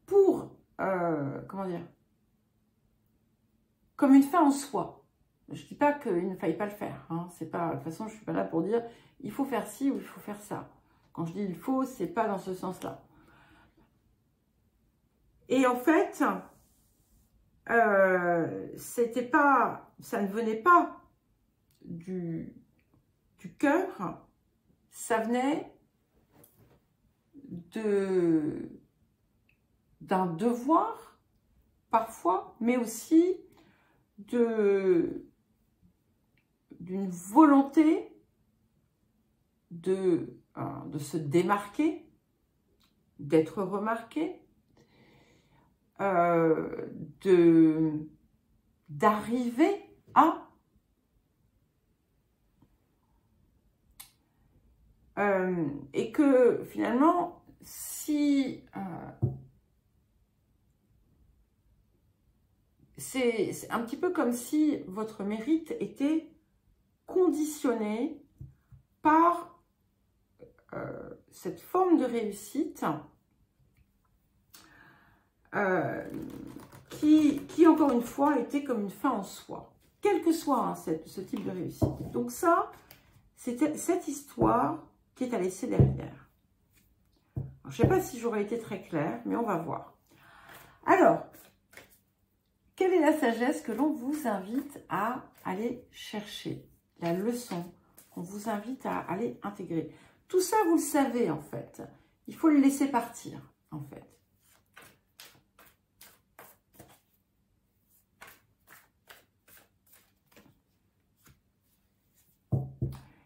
S1: pour, comment dire, comme une fin en soi. Je ne dis pas qu'il ne faille pas le faire. Hein. C'est pas, de toute façon, je ne suis pas là pour dire il faut faire ci ou il faut faire ça. Quand je dis il faut, ce n'est pas dans ce sens-là. Et en fait, c'était pas, ça ne venait pas du cœur, ça venait d'un devoir parfois, mais aussi d'une volonté de se démarquer, d'être remarqué, d'arriver à et que finalement si c'est un petit peu comme si votre mérite était conditionné par cette forme de réussite qui, encore une fois, était comme une fin en soi, quel que soit hein, ce type de réussite. Donc ça, c'était cette histoire qui est à laisser derrière. Alors, je ne sais pas si j'aurais été très claire, mais on va voir. Alors, quelle est la sagesse que l'on vous invite à aller chercher? La leçon qu'on vous invite à aller intégrer. Tout ça, vous le savez, en fait. Il faut le laisser partir, en fait.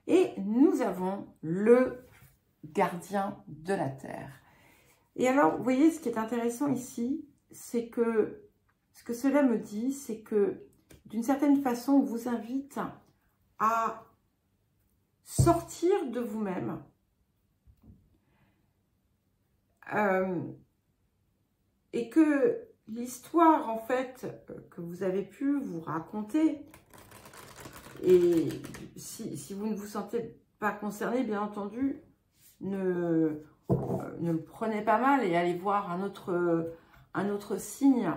S1: Et nous avons le gardien de la terre. Et alors, vous voyez, ce qui est intéressant ici, c'est que ce que cela me dit, c'est que d'une certaine façon, on vous invite à sortir de vous-même, et que l'histoire, en fait, que vous avez pu vous raconter, et si vous ne vous sentez pas concerné, bien entendu, ne le prenez pas mal et allez voir un autre signe.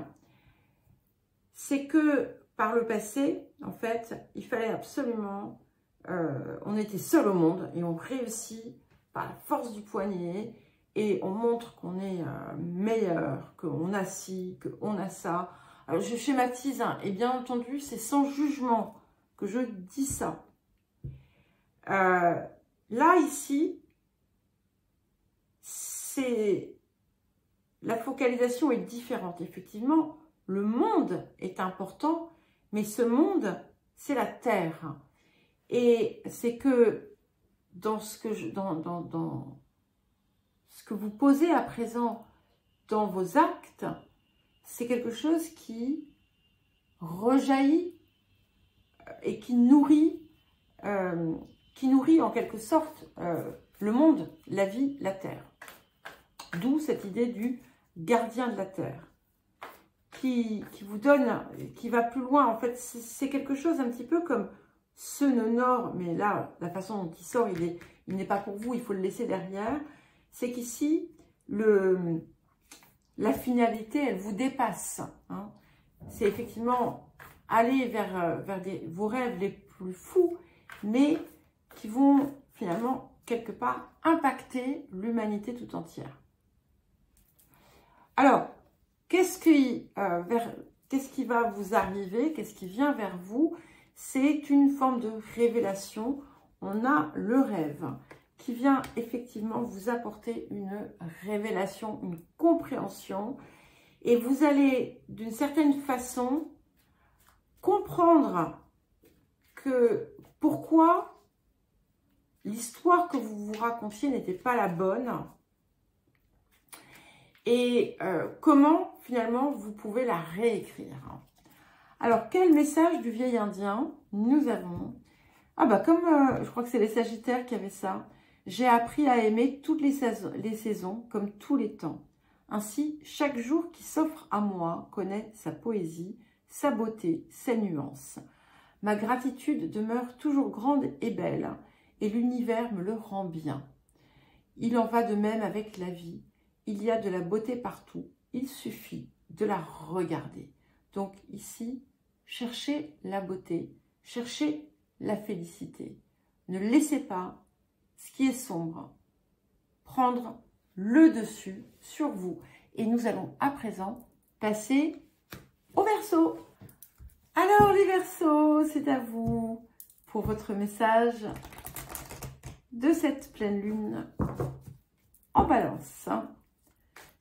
S1: C'est que par le passé, en fait, il fallait absolument, on était seul au monde et on réussit par la force du poignet et on montre qu'on est meilleur, qu'on a ci, qu'on a ça. Alors, je schématise, hein, et bien entendu, c'est sans jugement que je dis ça. Là, ici, la focalisation est différente. Effectivement, le monde est important, mais ce monde, c'est la terre. Et c'est que dans ce que vous posez à présent dans vos actes, c'est quelque chose qui rejaillit et qui nourrit en quelque sorte le monde, la vie, la terre. D'où cette idée du gardien de la terre, qui vous donne, qui va plus loin. En fait, c'est quelque chose un petit peu comme ce nœud nord, mais là, la façon dont il sort, il n'est pas pour vous, il faut le laisser derrière. C'est qu'ici, la finalité, elle vous dépasse. Hein. C'est effectivement aller vers vos rêves les plus fous, mais qui vont finalement, quelque part, impacter l'humanité tout entière. Alors, qu'est-ce qui va vous arriver? Qu'est-ce qui vient vers vous? C'est une forme de révélation. On a le rêve qui vient effectivement vous apporter une révélation, une compréhension. Et vous allez, d'une certaine façon, comprendre que pourquoi l'histoire que vous vous racontiez n'était pas la bonne. Et comment, finalement, vous pouvez la réécrire. Alors, quel message du vieil indien nous avons? Ah bah, comme, je crois que c'est les Sagittaires qui avaient ça. J'ai appris à aimer toutes les saisons, comme tous les temps. Ainsi, chaque jour qui s'offre à moi connaît sa poésie, sa beauté, ses nuances. Ma gratitude demeure toujours grande et belle, et l'univers me le rend bien. Il en va de même avec la vie. Il y a de la beauté partout, il suffit de la regarder. Donc ici, cherchez la beauté, cherchez la félicité. Ne laissez pas ce qui est sombre prendre le dessus sur vous. Et nous allons à présent passer au Verseau. Alors les Verseaux, c'est à vous pour votre message de cette pleine lune en Balance,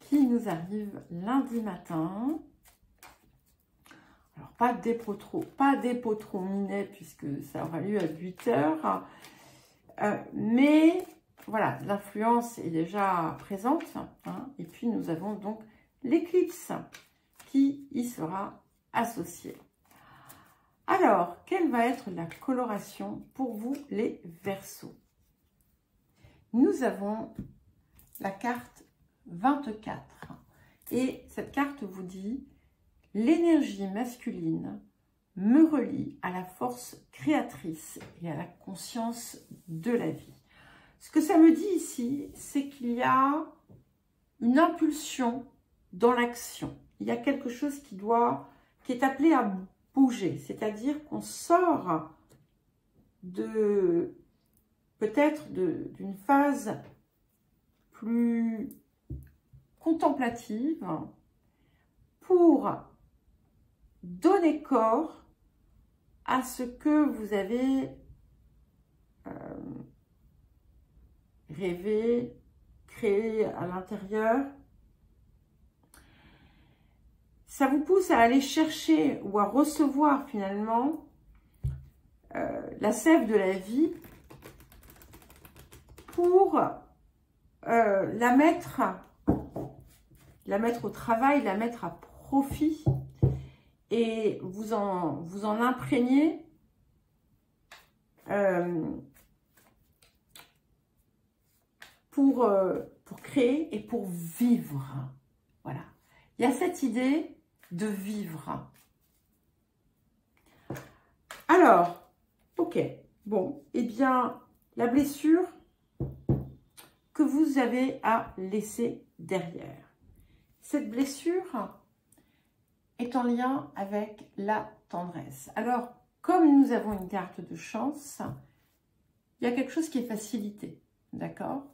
S1: qui nous arrive lundi matin. Alors, pas dépôt trop minet, puisque ça aura lieu à 8 h. Mais voilà, l'influence est déjà présente. Hein, et puis, nous avons donc l'éclipse qui y sera associée. Alors, quelle va être la coloration pour vous, les Verseaux? Nous avons la carte 24. Et cette carte vous dit « L'énergie masculine me relie à la force créatrice et à la conscience de la vie. » Ce que ça me dit ici, c'est qu'il y a une impulsion dans l'action. Il y a quelque chose qui est appelé à bouger. C'est-à-dire qu'on sort peut-être d'une phase plus contemplative pour donner corps à ce que vous avez rêvé, créé à l'intérieur. Ça vous pousse à aller chercher ou à recevoir finalement la sève de la vie pour la mettre au travail, la mettre à profit et vous en imprégner pour créer et pour vivre. Voilà. Il y a cette idée de vivre. Alors, ok, bon, eh bien, la blessure que vous avez à laisser derrière. Cette blessure est en lien avec la tendresse. Alors, comme nous avons une carte de chance, il y a quelque chose qui est facilité, d'accord?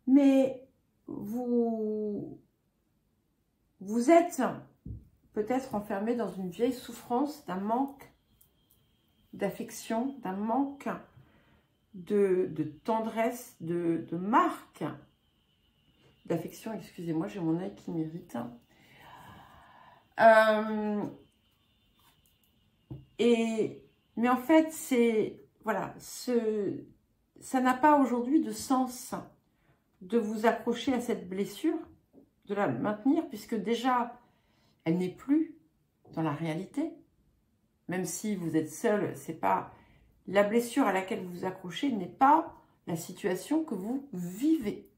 S1: Mais vous êtes peut-être enfermé dans une vieille souffrance d'un manque d'affection, d'un manque de tendresse, de marque d'affection. Excusez-moi, j'ai mon œil qui m'irrite. Mais en fait, c'est voilà, ça n'a pas aujourd'hui de sens de vous accrocher à cette blessure, de la maintenir, puisque déjà, elle n'est plus dans la réalité. Même si vous êtes seul, c'est pas la blessure à laquelle vous vous accrochez n'est pas la situation que vous vivez.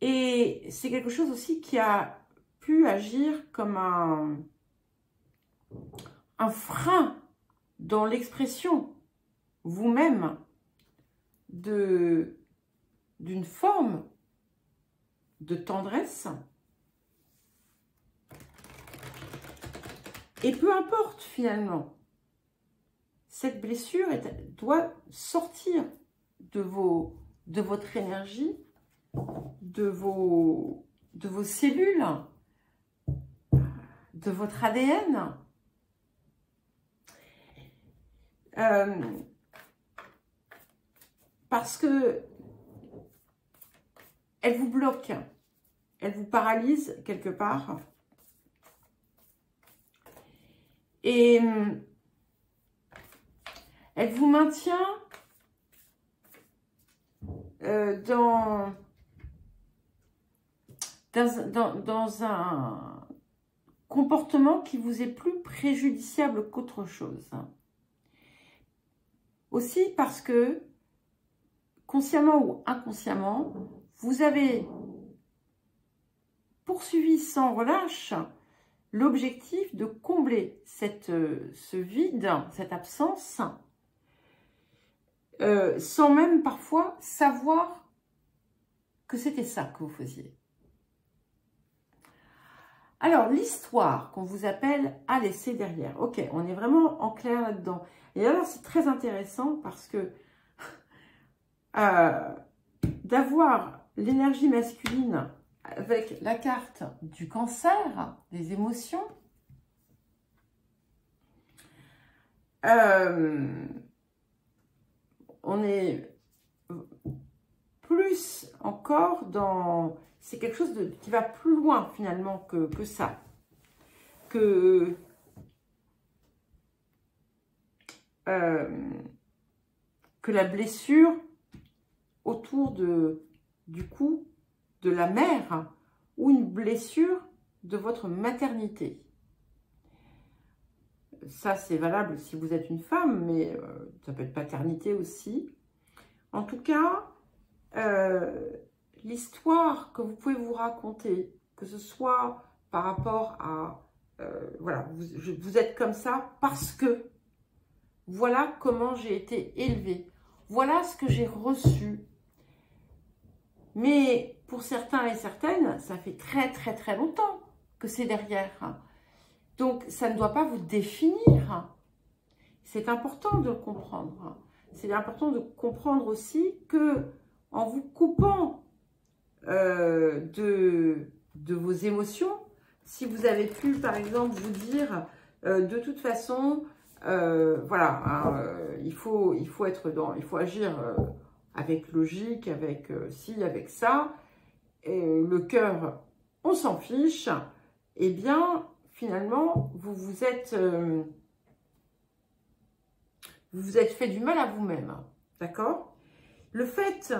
S1: Et c'est quelque chose aussi qui a pu agir comme un frein dans l'expression vous-même d'une forme de tendresse. Et peu importe finalement, cette blessure doit sortir de votre énergie, de vos cellules, de votre ADN. Parce que elle vous bloque, elle vous paralyse quelque part. Et elle vous maintient dans un comportement qui vous est plus préjudiciable qu'autre chose. Aussi parce que, consciemment ou inconsciemment, vous avez poursuivi sans relâche l'objectif de combler ce vide, cette absence, sans même parfois savoir que c'était ça que vous faisiez. Alors, l'histoire qu'on vous appelle à laisser derrière. Ok, on est vraiment en clair là-dedans. Et alors, c'est très intéressant parce que d'avoir l'énergie masculine avec la carte du cancer, des émotions, on est plus encore dans... C'est quelque chose qui va plus loin finalement que ça. Que la blessure autour du cou de la mère ou une blessure de votre maternité. Ça, c'est valable si vous êtes une femme, mais ça peut être paternité aussi. En tout cas, l'histoire que vous pouvez vous raconter, que ce soit par rapport à... voilà, vous êtes comme ça parce que voilà comment j'ai été élevée. Voilà ce que j'ai reçu. Mais pour certains et certaines, ça fait très très très longtemps que c'est derrière. Donc, ça ne doit pas vous définir. C'est important de le comprendre. C'est important de comprendre aussi que en vous coupant de vos émotions, si vous avez pu, par exemple, vous dire de toute façon, voilà, hein, il faut agir avec logique, avec ci, avec ça, et le cœur, on s'en fiche, eh bien, finalement, vous vous êtes fait du mal à vous-même, d'accord? Le fait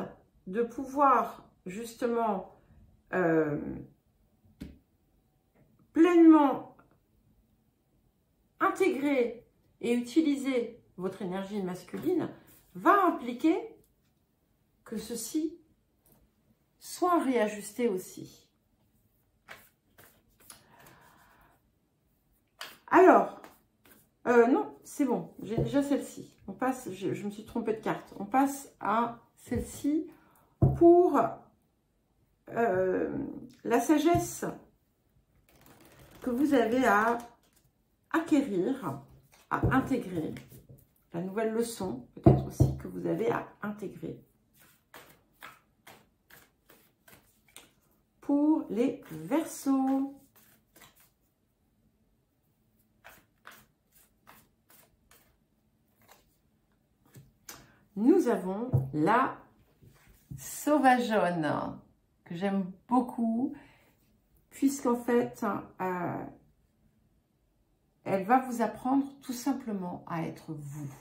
S1: de pouvoir, justement, pleinement intégrer et utiliser votre énergie masculine va impliquer que ceci soit réajusté aussi. Alors, non, c'est bon, j'ai déjà celle-ci. On passe, je me suis trompée de carte. On passe à celle-ci pour la sagesse que vous avez à acquérir, à intégrer. La nouvelle leçon, peut-être aussi, que vous avez à intégrer. Pour les Verseaux. Nous avons la Sauvageonne, que j'aime beaucoup, puisqu'en fait, elle va vous apprendre tout simplement à être vous.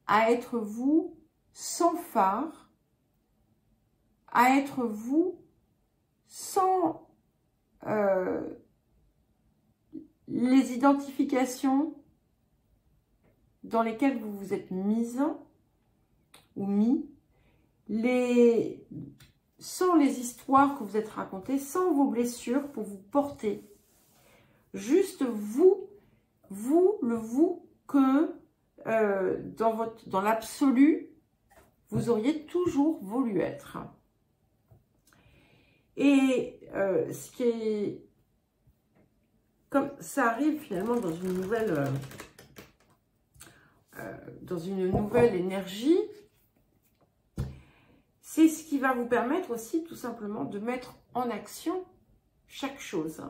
S1: À être vous sans phare, à être vous sans les identifications dans lesquelles vous vous êtes mise ou mis, sans les histoires que vous êtes racontées, sans vos blessures pour vous porter. Juste vous, le vous que dans l'absolu, vous auriez toujours voulu être. Et ce qui est, comme ça arrive finalement dans une nouvelle énergie, c'est ce qui va vous permettre aussi tout simplement de mettre en action chaque chose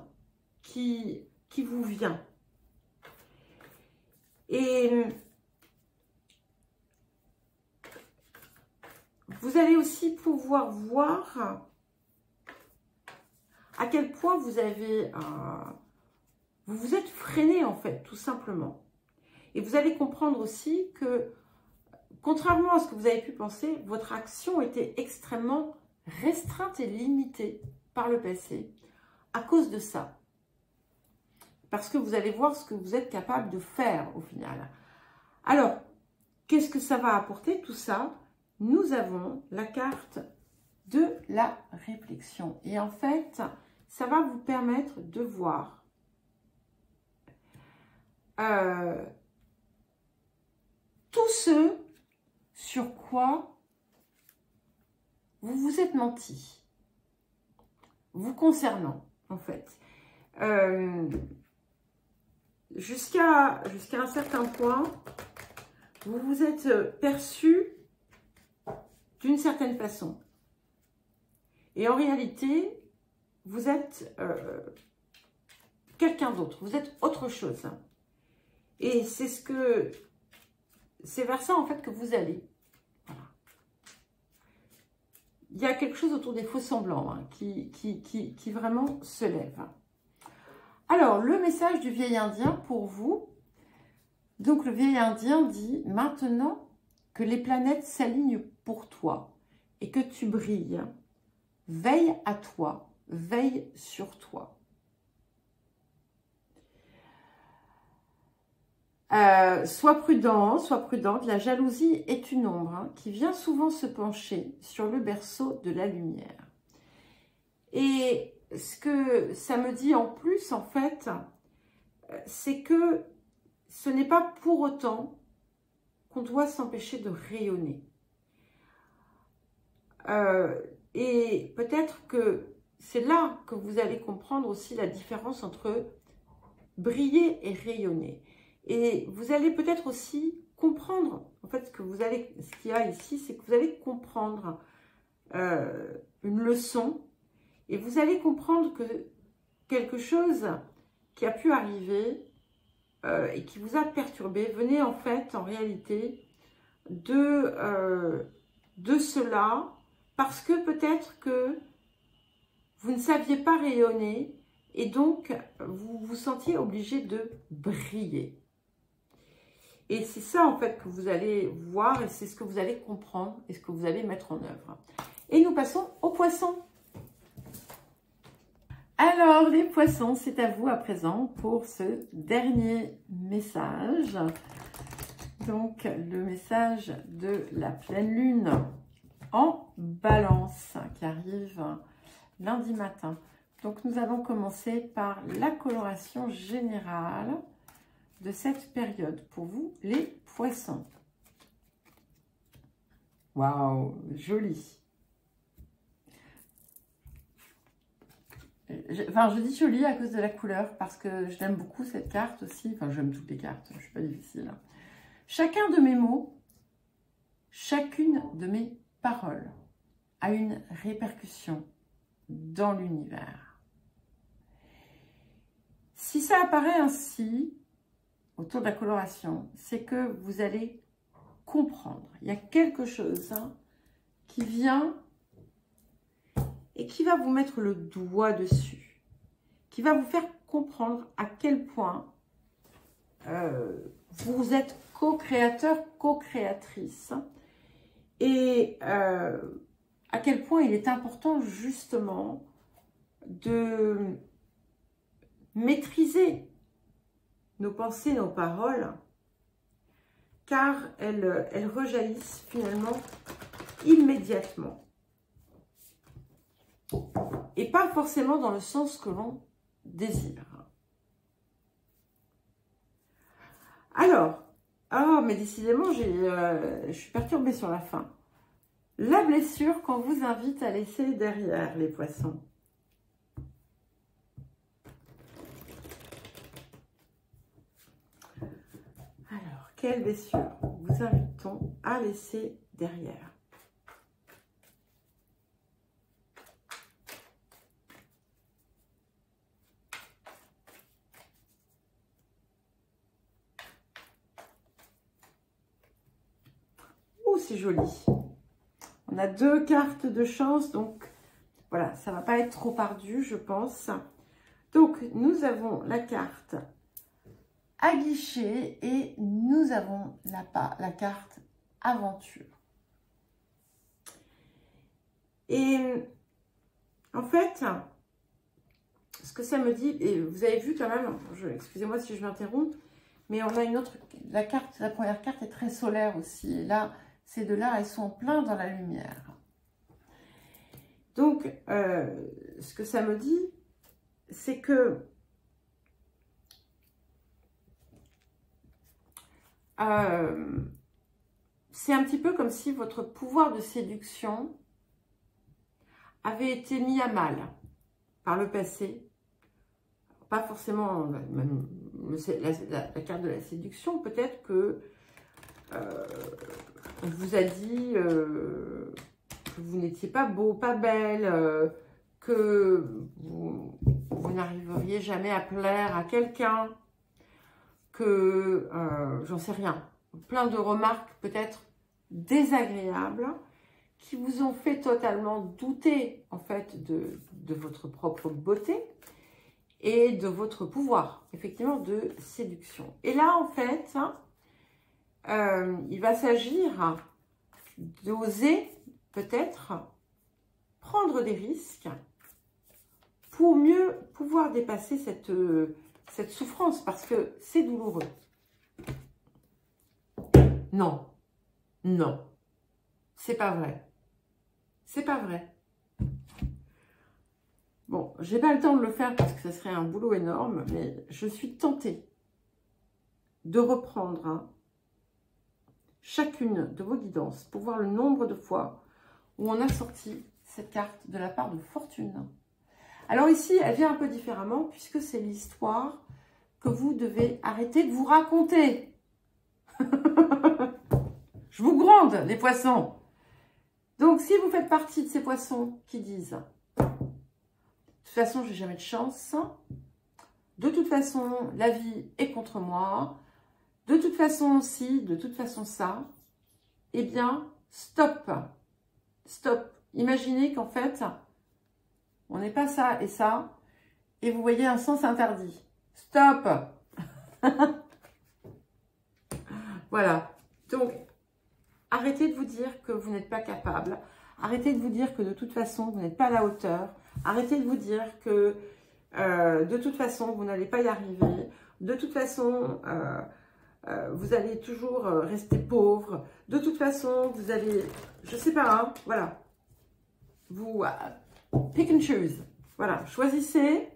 S1: qui vous vient. Et vous allez aussi pouvoir voir à quel point vous vous êtes freiné en fait, tout simplement. Et vous allez comprendre aussi que, contrairement à ce que vous avez pu penser, votre action était extrêmement restreinte et limitée par le passé à cause de ça. Parce que vous allez voir ce que vous êtes capable de faire au final. Alors, qu'est-ce que ça va apporter tout ça? Nous avons la carte de la réflexion. Et en fait, ça va vous permettre de voir tout ce sur quoi vous vous êtes menti, vous concernant en fait. Jusqu'à un certain point, vous vous êtes perçu d'une certaine façon. Et en réalité, vous êtes quelqu'un d'autre, vous êtes autre chose. Et c'est vers ça en fait que vous allez. Voilà. Il y a quelque chose autour des faux semblants hein, qui vraiment se lève. Alors, le message du vieil indien pour vous. Donc, le vieil indien dit, maintenant que les planètes s'alignent pour toi et que tu brilles, veille à toi, veille sur toi. Sois prudent, sois prudente. La jalousie est une ombre hein, qui vient souvent se pencher sur le berceau de la lumière. Et ce que ça me dit en plus, en fait, c'est que ce n'est pas pour autant qu'on doit s'empêcher de rayonner. Et peut-être que c'est là que vous allez comprendre aussi la différence entre briller et rayonner. Et vous allez peut-être aussi comprendre, en fait, ce qu'il y a ici, c'est que vous allez comprendre une leçon et vous allez comprendre que quelque chose qui a pu arriver et qui vous a perturbé venait en fait, en réalité, de cela, parce que peut-être que vous ne saviez pas rayonner et donc vous vous sentiez obligé de briller. Et c'est ça en fait que vous allez voir et c'est ce que vous allez comprendre et ce que vous allez mettre en œuvre. Et nous passons aux poissons. Alors, les poissons, c'est à vous à présent pour ce dernier message. Donc, le message de la pleine lune en balance qui arrive lundi matin. Donc, nous allons commencer par la coloration générale de cette période pour vous, les poissons. Waouh, joli. Enfin, je dis joli à cause de la couleur, parce que je l'aime beaucoup cette carte aussi. Enfin, j'aime toutes les cartes, je ne suis pas difficile. Chacun de mes mots, chacune de mes paroles a une répercussion dans l'univers. Si ça apparaît ainsi, autour de la coloration, c'est que vous allez comprendre. Il y a quelque chose qui vient et qui va vous mettre le doigt dessus, qui va vous faire comprendre à quel point vous êtes co-créateur, co-créatrice, et à quel point il est important justement de maîtriser nos pensées, nos paroles, car elles rejaillissent finalement immédiatement. Et pas forcément dans le sens que l'on désire. Alors, mais décidément, je suis perturbée sur la fin. La blessure qu'on vous invite à laisser derrière, les poissons. Alors, quelle blessure vous invitons à laisser derrière? C'est joli. On a 2 cartes de chance, donc voilà, ça va pas être trop ardu, je pense. Donc, nous avons la carte aguichée et nous avons la carte aventure. Et en fait, ce que ça me dit, et vous avez vu quand même, excusez-moi si je m'interromps, mais on a une autre, la première carte est très solaire aussi, et là, ces deux-là, elles sont plein dans la lumière. Donc, ce que ça me dit, c'est que c'est un petit peu comme si votre pouvoir de séduction avait été mis à mal par le passé. Pas forcément même la carte de la séduction, peut-être que on vous a dit que vous n'étiez pas beau, pas belle, que vous n'arriveriez jamais à plaire à quelqu'un, que j'en sais rien, plein de remarques peut-être désagréables qui vous ont fait totalement douter en fait de votre propre beauté et de votre pouvoir, effectivement, de séduction. Et là, en fait, il va s'agir d'oser peut-être prendre des risques pour mieux pouvoir dépasser cette souffrance, parce que c'est douloureux. Non, non, c'est pas vrai. C'est pas vrai. Bon, j'ai pas le temps de le faire parce que ça serait un boulot énorme, mais je suis tentée de reprendre chacune de vos guidances pour voir le nombre de fois où on a sorti cette carte de la part de Fortune. Alors ici, elle vient un peu différemment puisque c'est l'histoire que vous devez arrêter de vous raconter. Je vous gronde, les poissons. Donc, si vous faites partie de ces poissons qui disent « De toute façon, j'ai jamais de chance. De toute façon, la vie est contre moi. De toute façon aussi, de toute façon ça. » Eh bien, stop. Stop. Imaginez qu'en fait, on n'est pas ça et ça. Et vous voyez un sens interdit. Stop. Voilà. Donc, arrêtez de vous dire que vous n'êtes pas capable. Arrêtez de vous dire que de toute façon, vous n'êtes pas à la hauteur. Arrêtez de vous dire que De toute façon, vous n'allez pas y arriver. De toute façon, vous allez toujours rester pauvre. De toute façon, vous allez, je sais pas, hein, voilà. Vous, pick and choose. Voilà, choisissez.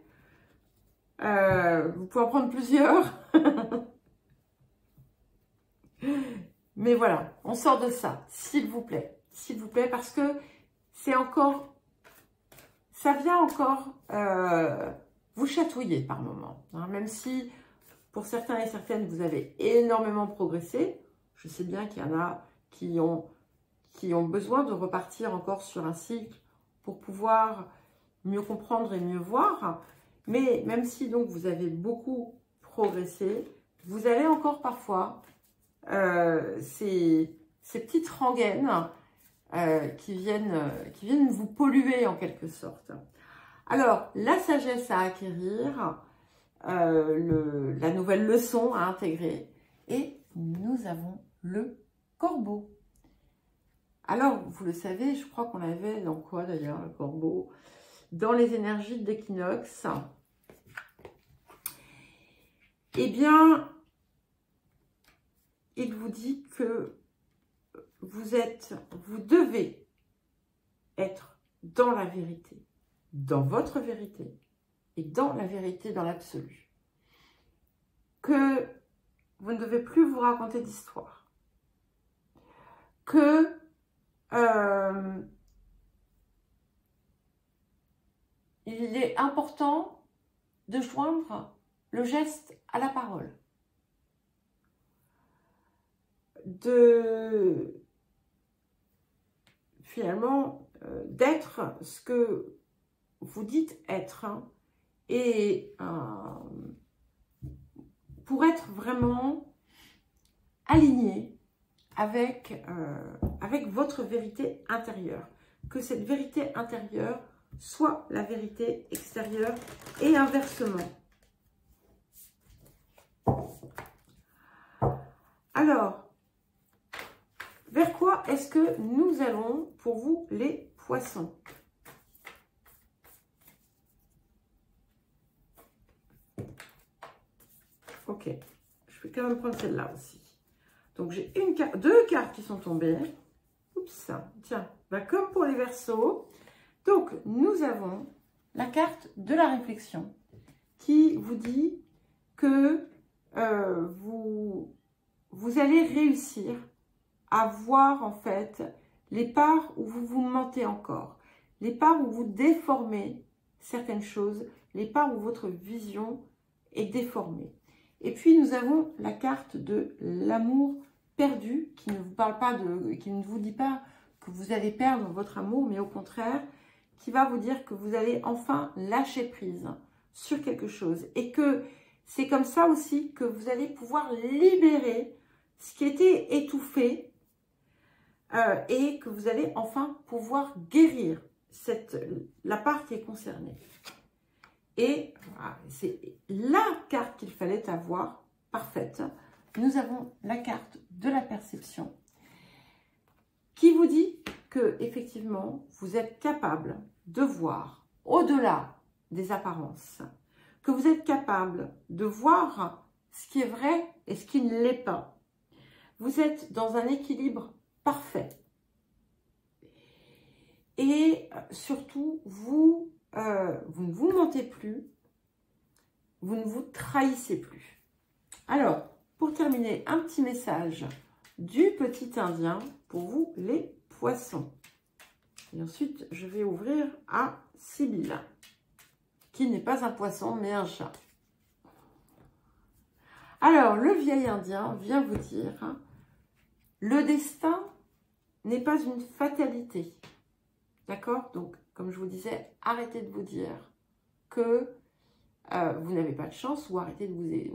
S1: Vous pouvez en prendre plusieurs. Mais voilà, on sort de ça, s'il vous plaît, parce que c'est encore, ça vient encore vous chatouiller par moments, hein, même si pour certains et certaines, vous avez énormément progressé. Je sais bien qu'il y en a qui ont besoin de repartir encore sur un cycle pour pouvoir mieux comprendre et mieux voir. Mais même si donc vous avez beaucoup progressé, vous avez encore parfois ces petites rengaines qui viennent vous polluer en quelque sorte. Alors, la sagesse à acquérir, la nouvelle leçon à intégrer, et nous avons le corbeau. Alors, vous le savez, je crois qu'on l'avait dans quoi d'ailleurs, le corbeau? Dans les énergies de l'équinoxe. Eh bien, il vous dit que vous devez être dans la vérité, dans votre vérité et dans la vérité dans l'absolu. Que vous ne devez plus vous raconter d'histoire. Que il est important de joindre le geste à la parole. Finalement, d'être ce que vous dites être, hein, et pour être vraiment aligné avec votre vérité intérieure. Que cette vérité intérieure soit la vérité extérieure et inversement. Alors, vers quoi est-ce que nous allons pour vous les poissons? Ok, je vais quand même prendre celle-là aussi. Donc j'ai deux cartes qui sont tombées. Oups, tiens, bah, comme pour les Verseaux. Donc nous avons la carte de la réflexion qui vous dit que vous allez réussir à voir en fait les parts où vous vous mentez encore, les parts où vous déformez certaines choses, les parts où votre vision est déformée. Et puis nous avons la carte de l'amour perdu qui ne vous parle pas qui ne vous dit pas que vous allez perdre votre amour, mais au contraire qui va vous dire que vous allez enfin lâcher prise sur quelque chose et que c'est comme ça aussi que vous allez pouvoir libérer ce qui était étouffé et que vous allez enfin pouvoir guérir la part qui est concernée. Et voilà, c'est la carte qu'il fallait avoir, parfaite. Nous avons la carte de la perception qui vous dit que effectivement vous êtes capable de voir au-delà des apparences, que vous êtes capable de voir ce qui est vrai et ce qui ne l'est pas. Vous êtes dans un équilibre parfait. Et surtout, vous ne vous mentez plus, vous ne vous trahissez plus. Alors, pour terminer, un petit message du petit Indien pour vous les poissons. Et ensuite, je vais ouvrir à Sibylle, qui n'est pas un poisson, mais un chat. Alors, le vieil Indien vient vous dire, hein, le destin n'est pas une fatalité. D'accord? Donc, comme je vous disais, arrêtez de vous dire que vous n'avez pas de chance, ou arrêtez de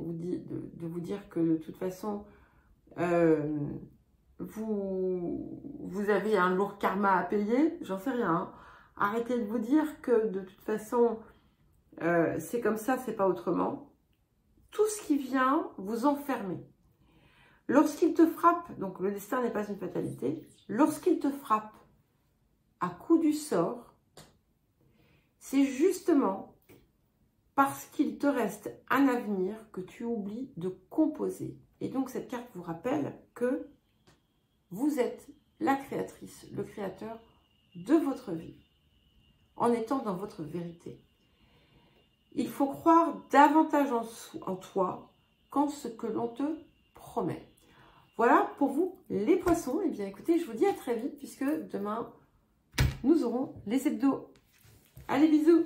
S1: vous dire que de toute façon, vous avez un lourd karma à payer, j'en sais rien. Hein. Arrêtez de vous dire que de toute façon, c'est comme ça, c'est pas autrement. Tout ce qui vient, vous enfermer. Lorsqu'il te frappe, donc le destin n'est pas une fatalité, lorsqu'il te frappe à coup du sort, c'est justement parce qu'il te reste un avenir que tu oublies de composer. Et donc, cette carte vous rappelle que vous êtes la créatrice, le créateur de votre vie, en étant dans votre vérité. Il faut croire davantage en toi qu'en ce que l'on te promet. Voilà pour vous les poissons. Et bien écoutez, je vous dis à très vite puisque demain, nous aurons les hebdos. Allez, bisous!